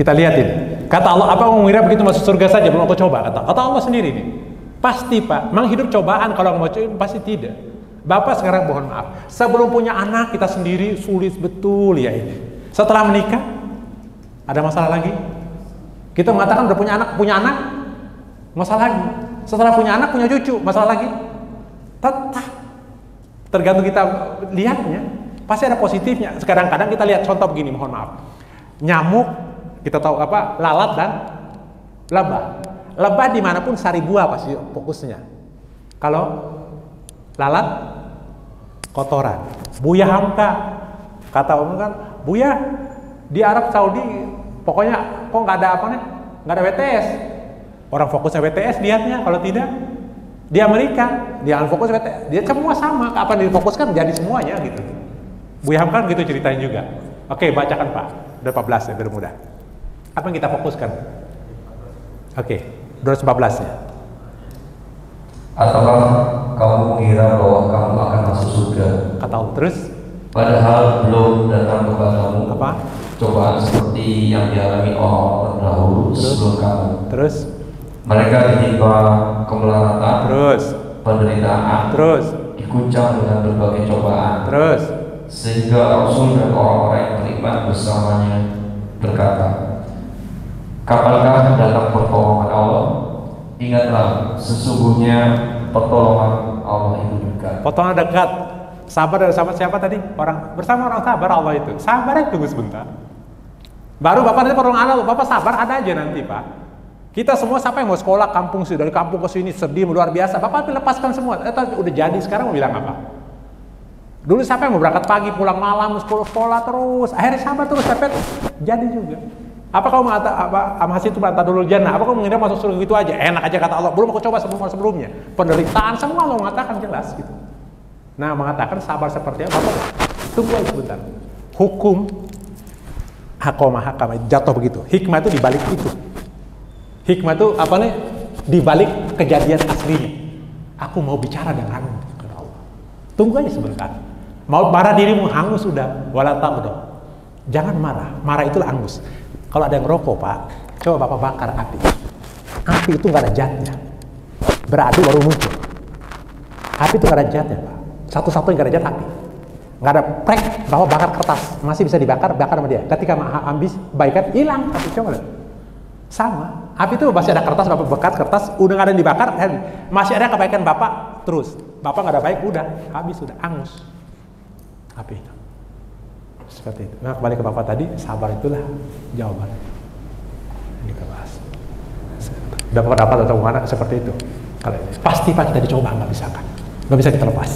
Kita lihat ini. Kata Allah, apa kamu mengira begitu masuk surga saja belum aku coba? Kata Allah sendiri nih. Pasti Pak, memang hidup cobaan, kalau mau coba pasti tidak. Bapak sekarang mohon maaf, sebelum punya anak kita sendiri sulit betul ya ini. Setelah menikah ada masalah lagi. Kita mengatakan udah punya anak masalah lagi. Setelah punya anak punya cucu masalah lagi. Tetap tergantung kita lihatnya, pasti ada positifnya. Kadang-kadang kita lihat contoh begini, mohon maaf. Nyamuk kita tahu apa? Lalat dan lebah. Lebah dimanapun sari buah pasti fokusnya. Kalau lalat kotoran. Buya hamka. Kata orang kan, buya di Arab Saudi pokoknya kok nggak ada apa nih? Nggak ada WTS. Orang fokusnya WTS lihatnya, kalau tidak di Amerika dia fokus WTS. Dia semua sama. Kapan difokuskan jadi semuanya gitu. Buya hamka gitu ceritain juga. Oke, bacakan Pak. Udah 14 ya, biar mudah. Apa yang kita fokuskan? Oke, 214 nya. Ataukah kamu mengira bahwa kamu akan masuk surga? Kata Allah terus. Padahal belum datang kepadamu Apa? cobaan seperti yang dialami orang terdahulu sebelum kamu. Terus. Mereka ditimpa kemelaratan, Terus. penderitaan, Terus. diguncang dengan berbagai cobaan. Terus. Sehingga Rasul dan orang-orang yang beriman bersamanya berkata, kapankah datang pertolongan Allah? Ingatlah, sesungguhnya pertolongan Allah itu dekat. Pertolongan dekat. Sabar dari sahabat siapa tadi? Bersama orang sabar Allah itu. Sabar aja, tunggu sebentar. Baru Bapak nanti pertolongan Allah, Bapak sabar ada aja nanti Pak. Kita semua siapa yang mau sekolah kampung sih, dari kampung ke sini sedih luar biasa. Bapak lepaskan semua. Udah jadi, sekarang mau bilang apa? Dulu siapa yang mau berangkat pagi, pulang malam, sekolah terus. Akhirnya sabar terus, sampai jadi juga. Apa kau mengatakan apa? Amhasi itu bantah dulu jannah. Apa kau mengira masuk surga gitu aja? Enak aja kata Allah. Belum aku coba sebelumnya. Penderitaan semua Allah mengatakan jelas gitu. Nah, mengatakan sabar seperti apa? Bapak tunggu aja sebentar. Hukum hakama jatuh begitu. Hikmah itu dibalik itu. Hikmah itu apa nih? Dibalik kejadian aslinya. Aku mau bicara denganmu, kata Allah. Tunggu aja sebentar. Mau marah dirimu hangus sudah, wala ta'udhu. Jangan marah. Marah itulah hangus. Kalau ada yang rokok Pak, coba Bapak bakar api. Api itu nggak ada zatnya. Beradu baru muncul. Api itu nggak ada zatnya Pak. Satu-satunya nggak ada zat api. Nggak ada prek, Bapak bakar kertas. Masih bisa bakar sama dia. Ketika habis, baikan, hilang. Tapi coba lihat. Sama. Api itu masih ada kertas, Bapak bakar kertas, udah nggak ada yang dibakar, masih ada kebaikan Bapak terus. Bapak nggak ada baik, udah habis, udah angus. Tapi seperti itu. Nah, kembali ke Bapak tadi, sabar itulah jawabannya. Ini kita bahas. Dapat pendapat atau mana seperti itu. Kalau pasti Pak kita dicoba, nggak bisa kan? Nggak bisa kita lepas.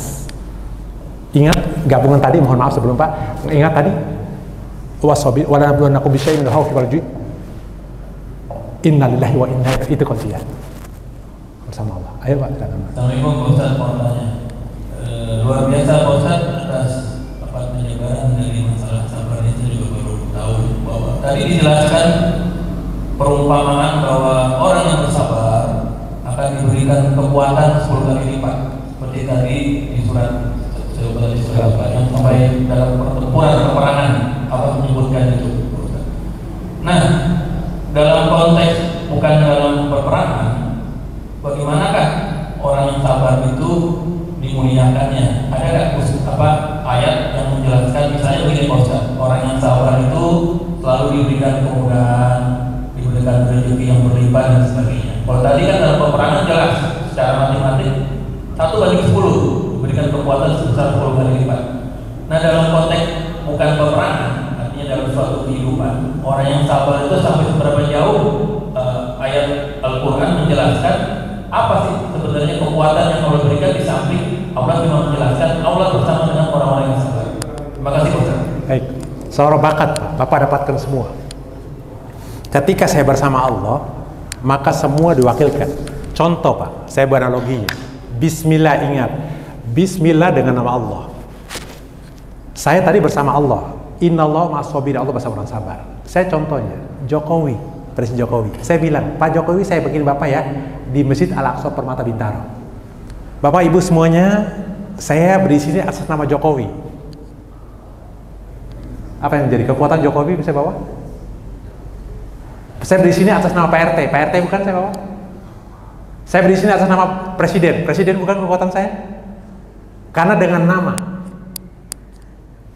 Ingat gabungan tadi, mohon maaf sebelum Pak. Ingat tadi, wasobi wala nabluwannakum bisyai'in minal khawfi wal ju'i. Innalillahi wa inna ilaihi, itu kuncinya. Bersama Allah. Ayo Pak. Assalamualaikum Pak Ustaz, mau tanya. Luar biasa Pak Ustaz atas penyebaran dari masalah sabar itu, juga baru tahu bahwa tadi dijelaskan perumpamaan bahwa orang yang bersabar akan diberikan kekuatan 10 kali lipat, seperti tadi di surat yang sampai dalam pertempuran peperangan Allah menyebutkan itu. Nah, dalam konteks bukan dalam peperangan, bagaimanakah orang yang sabar itu dimuliakannya? Ada nggak ayat yang menjelaskan misalnya begini Pak Ustaz, orang yang sabar itu selalu diberikan kemudahan, diberikan rezeki yang berlipat dan sebagainya. Kalau tadi kan dalam peperangan jelas secara matematik 1/10 diberikan kekuatan sebesar 10 kali lipat. Nah, dalam konteks bukan peperangan, artinya dalam suatu kehidupan, orang yang sabar itu sampai seberapa jauh ayat Al-Quran menjelaskan apa sih sebenarnya kekuatan yang Allah berikan, di samping Allah cuma menjelaskan Allah bersama dengan orang-orang yang sabar. Terima kasih Pak Ustaz. Baik, seorang bakat Pak, Bapak dapatkan semua. Ketika saya bersama Allah, maka semua diwakilkan. Contoh Pak, saya beranaloginya. Bismillah, ingat, Bismillah dengan nama Allah. Saya tadi bersama Allah. Innallah ma'as-sabirin, Allah bersama orang sabar. Saya contohnya, Jokowi, Presiden Jokowi. Saya bilang, Pak Jokowi, saya bikin Bapak ya di Masjid Al-Aqsa Permata Bintaro. Bapak Ibu semuanya, saya beri sini atas nama Jokowi. Apa yang menjadi kekuatan Jokowi bisa bawa? Saya beri sini atas nama PRT. PRT bukan saya bawa. Saya beri sini atas nama Presiden. Presiden bukan kekuatan saya. Karena dengan nama,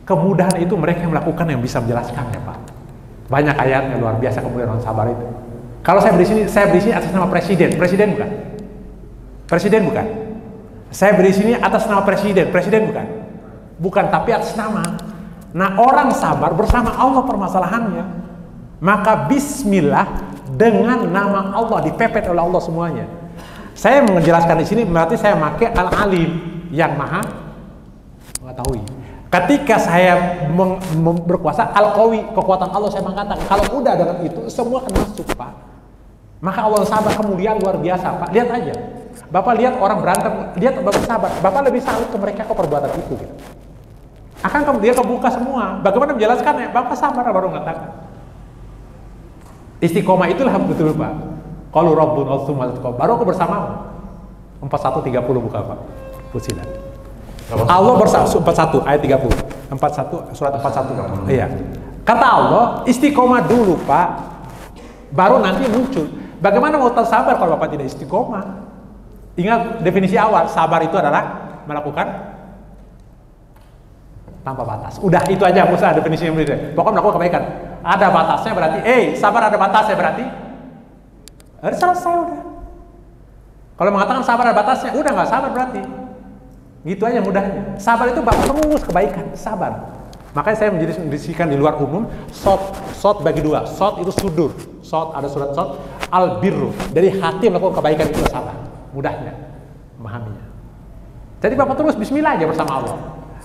kemudahan itu mereka yang melakukan, yang bisa menjelaskan ya Pak. Banyak ayat yang luar biasa kemudian orang sabar itu. Kalau saya beri sini atas nama Presiden. Presiden bukan. Presiden bukan. Saya beri sini atas nama Presiden. Presiden bukan. Bukan, tapi atas nama. Nah, orang sabar bersama Allah permasalahannya. Maka Bismillah dengan nama Allah, dipepet oleh Allah semuanya. Saya menjelaskan di sini berarti saya pakai Al-Alim yang maha mengetahui. Ketika saya berkuasa, Al-Qawi, kekuatan Allah saya mengatakan. Kalau udah dengan itu, semua akan masuk Pak. Maka Allah sabar kemudian luar biasa Pak. Lihat aja, Bapak lihat orang berantem, lihat Bapak sabar. Bapak lebih salut ke mereka ke perbuatan itu gitu. Akan kemudian kebuka semua. Bagaimana menjelaskannya? Bapak sabar baru mengatakan. Istiqomah itulah betul Pak. Kalau Rabbun al-Summa al-Istiqomah, baru aku bersamamu. 41:30 buka Pak. Fusilat. Allah bersama 41 ayat 30. 41 surat 41. Iya. Kata Allah, istiqomah dulu Pak. Baru nanti muncul. Bagaimana mau sabar kalau Bapak tidak istiqomah? Ingat definisi awal, sabar itu adalah melakukan tanpa batas. Udah itu aja, nggak usah definisinya berbeda. Pokoknya melakukan kebaikan. Ada batasnya berarti, sabar ada batasnya berarti. Harus selesai udah. Kalau mengatakan sabar ada batasnya, udah nggak sabar berarti. Gitu aja mudahnya. Sabar itu terus kebaikan, sabar. Makanya saya mendiskusikan di luar umum, sot bagi dua. Sot itu sudur. Sot ada surat sot, al-birru. Dari hati melakukan kebaikan itu sabar. Mudahnya memahaminya. Jadi Bapak terus bismillah aja bersama Allah.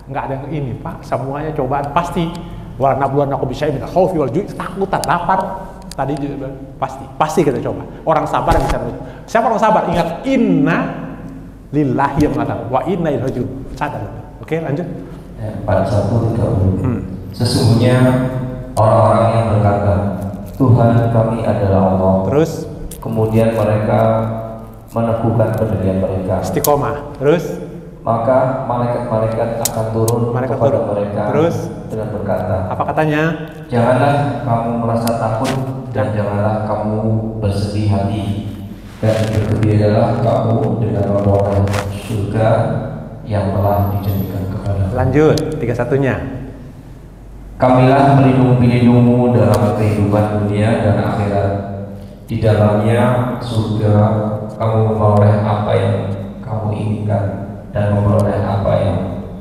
Nggak ada yang ini Pak, semuanya cobaan pasti. Wa nabluwannakum bisyai'in minal khawfi wal ju'i, takutan, lapar. Tadi juga pasti kita coba. Orang sabar yang bisa menuju. Siapa orang sabar? Ingat, inna lillahi yang mengatakan wa inna ilaihi raji'un. Sadar. Oke, lanjut. 41:30. Sesungguhnya orang-orang yang berkata, Tuhan kami adalah Allah. Terus kemudian mereka meneguhkan pendirian mereka. Istiqomah. Terus maka malaikat-malaikat akan turun kepada mereka. Terus dengan berkata, apa katanya? Janganlah kamu merasa takut dan janganlah kamu bersedih hati, dan bergembiralah kamu dengan memperoleh surga yang telah dijanjikan kepada. Lanjut 31-nya. Kamilah pelindung-pelindungmu dalam kehidupan dunia dan akhirat. Di dalamnya surga kamu memperoleh apa yang kamu inginkan dan memperoleh apa yang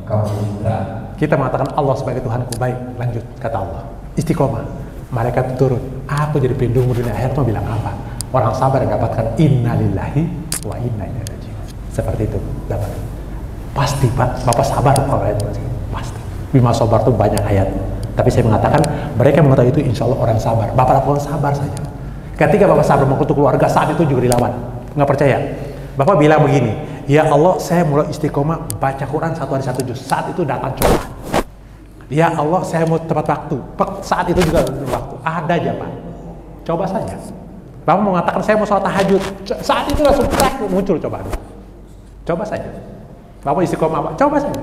kamu inginkan. Kita mengatakan Allah sebagai Tuhanku. Baik, lanjut kata Allah. Istiqomah. Malaikat turun. Aku jadi pelindungmu dunia akhirat. Mau bilang apa? Orang sabar yang dapatkan innalillahi wa inna ilaihi raji'un. Seperti itu dapat. Pasti Pak, Bapak sabar kalau ayat pasti. Bima sabar itu banyak ayat. Tapi saya mengatakan mereka yang mengatakan itu insya Allah orang sabar. Bapak lakukan sabar saja. Ketika Bapak sabar untuk keluarga saat itu juga dilawan. Nggak percaya? Bapak bilang begini, ya Allah saya mulai istiqomah baca Quran 1 hari 1 juz. Saat itu datang coba. Ya Allah saya mau tepat waktu. Saat itu juga waktu. Ada aja Pak. Coba saja. Bapak mau mengatakan saya mau sholat tahajud. Saat itu langsung muncul cobaan. Coba saja. Bapak istiqomah Pak. Coba saja.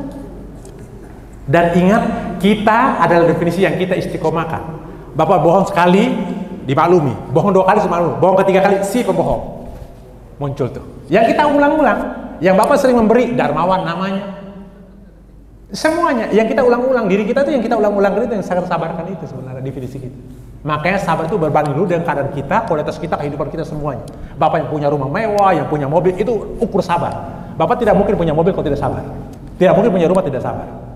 Dan ingat, kita adalah definisi yang kita istiqomahkan. Bapak bohong sekali, dimaklumi. Bohong 2 kali, dimaklumi. Bohong ketiga kali, si pembohong. Muncul tuh. Yang kita ulang-ulang. Yang Bapak sering memberi, Darmawan namanya. Semuanya. Yang kita ulang-ulang. Diri kita tuh yang kita ulang-ulang itu yang sangat sabarkan itu sebenarnya definisi kita. Makanya sabar itu berbanding dulu dengan keadaan kita, kualitas kita, kehidupan kita semuanya. Bapak yang punya rumah mewah, yang punya mobil, itu ukur sabar. Bapak tidak mungkin punya mobil kalau tidak sabar. Tidak mungkin punya rumah tidak sabar.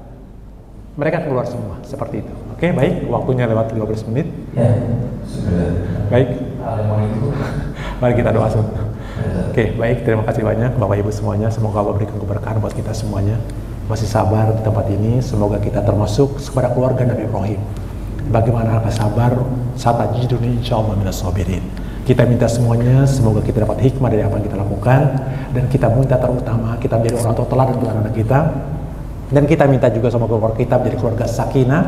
Mereka keluar semua seperti itu. Oke, baik. Waktunya lewat 15 menit. Ya, sudah. Baik. Assalamualaikum. Mari kita doa. Oke, baik. Terima kasih banyak Bapak Ibu semuanya. Semoga Allah berikan keberkahan buat kita semuanya. Masih sabar di tempat ini. Semoga kita termasuk kepada keluarga Nabi Ibrahim. Bagaimana akan sabar saat ajiduni insyaallah minas sabirin. Kita minta semuanya, semoga kita dapat hikmah dari apa yang kita lakukan, dan kita minta terutama kita menjadi orang tua teladan untuk anak-anak kita. Dan kita minta juga sama keluarga kita menjadi keluarga sakinah,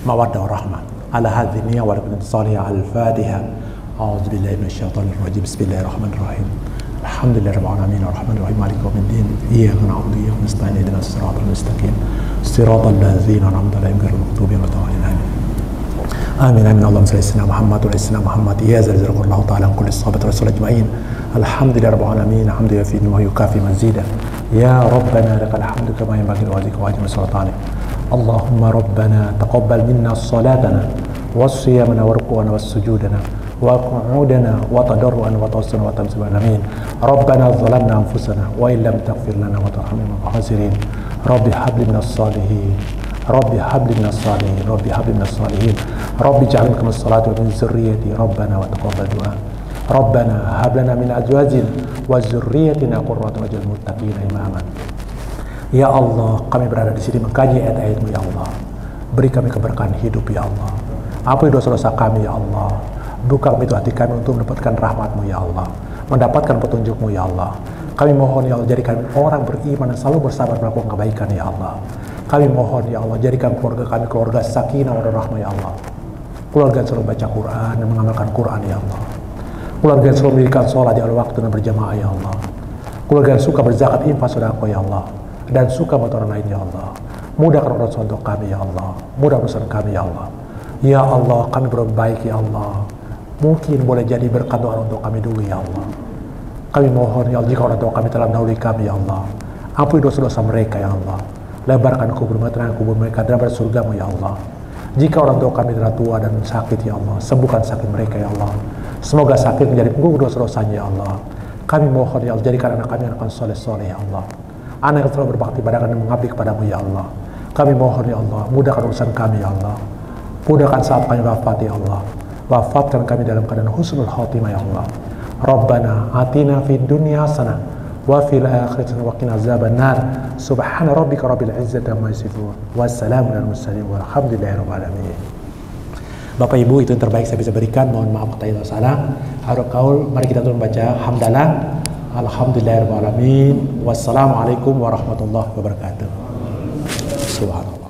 mawaddah warahmah. Ala hadhihi niyya wa lakum salih al-Fatihah. A'udzubillahi minasyaitonir rajim. Bismillahirrahmanirrahim. Alhamdulillahirabbil alamin arrahmanir rahim maliki yaumiddin. Iyyaka na'budu wa iyyaka nasta'in ihdinas siratal mustaqim. Siratal ladzina an'amta 'alaihim ghairil maghdubi 'alaihim. Amin amin. Allahumma shalli ala sayyidina Muhammad wa ala sayyidina Muhammad. Ya zalzalullah ta'ala kulli sahabat rasul ajma'in. Alhamdulillahirabbil alamin hamdan yafi'u wa yukafi mazida. Ya Rabbana lakal hamdu kama yanbaghi li wajhika wa ajmi sultanik. Allahumma Rabbana taqabbal minna salatana was-siyamana wa was-sujudana wa qu'udana wa tadarruana wa tawassuna wa tamsibana amin. Rabbana zalamna anfusana wa illam taghfir lana wa tarhamna khasirin. Rabbi habli minas salihin. Rabbi habli minas salihin. Rabbi habli minas salihin. Rabbi ja'alna kamas salati wa min zurriyyati. Rabbana wa taqabbal du'a. Rabbana hab lana min azwajina wa dzurriyyatina qurrata a'yun waj'alna muttaqina imama. Ya Allah, kami berada di sini mengkaji ayat-ayat-Mu ya Allah. Beri kami keberkahan hidup ya Allah. Ampuni dosa-dosa kami ya Allah. Buka pintu hati kami untuk mendapatkan rahmat-Mu ya Allah, mendapatkan petunjuk-Mu ya Allah. Kami mohon ya Allah, jadikan orang beriman dan selalu bersabar melakukan kebaikan ya Allah. Kami mohon ya Allah, jadikan keluarga kami keluarga sakinah wa rahmah ya Allah. Keluarga yang selalu baca Quran dan mengamalkan Quran ya Allah. Keluarga yang selalu mendirikan sholat di awal waktu dan berjamaah ya Allah. Keluarga yang suka berzakat, infak, sedekah ya Allah, dan suka bantu orang lain ya Allah. Mudahkan urusan untuk kami ya Allah. Mudah urusan kami ya Allah. Ya Allah, kami berbaik ya Allah. Mungkin boleh jadi berkat doa untuk kami dulu ya Allah. Kami mohon ya Allah, jika orang tua kami telah mendahului kami ya Allah, ampuni dosa-dosa mereka ya Allah. Lebarkan kubur mereka, terang kubur mereka dan pada surga-Mu ya Allah. Jika orang tua kami telah tua dan sakit ya Allah, sembuhkan sakit mereka ya Allah. Semoga sakit menjadi penggugur dosa-dosanya ya Allah. Kami mohon ya Allah, jadikan anak kami anak soleh-soleh ya Allah. Anak yang selalu berbakti pada kami dan mengabdi kepadamu ya Allah. Kami mohon ya Allah, mudahkan urusan kami ya Allah. Mudahkan saat kami wafat ya Allah. Wafatkan kami dalam keadaan husnul khatimah ya Allah. Rabbana atina fid dunya hasanah wa fil akhirati wa qina azabannar. Subhana rabbika rabbil izzati amma yasifun. Wassalamu alal mursalin walhamdulillahirabbil alamin. Bapak Ibu, itu yang terbaik saya bisa berikan. Mohon maaf kalau ada salah. Harap kaul, mari kita terus membaca hamdalah. Alhamdulillahirabbil alamin. Wassalamualaikum warahmatullahi wabarakatuh. Subhanallah.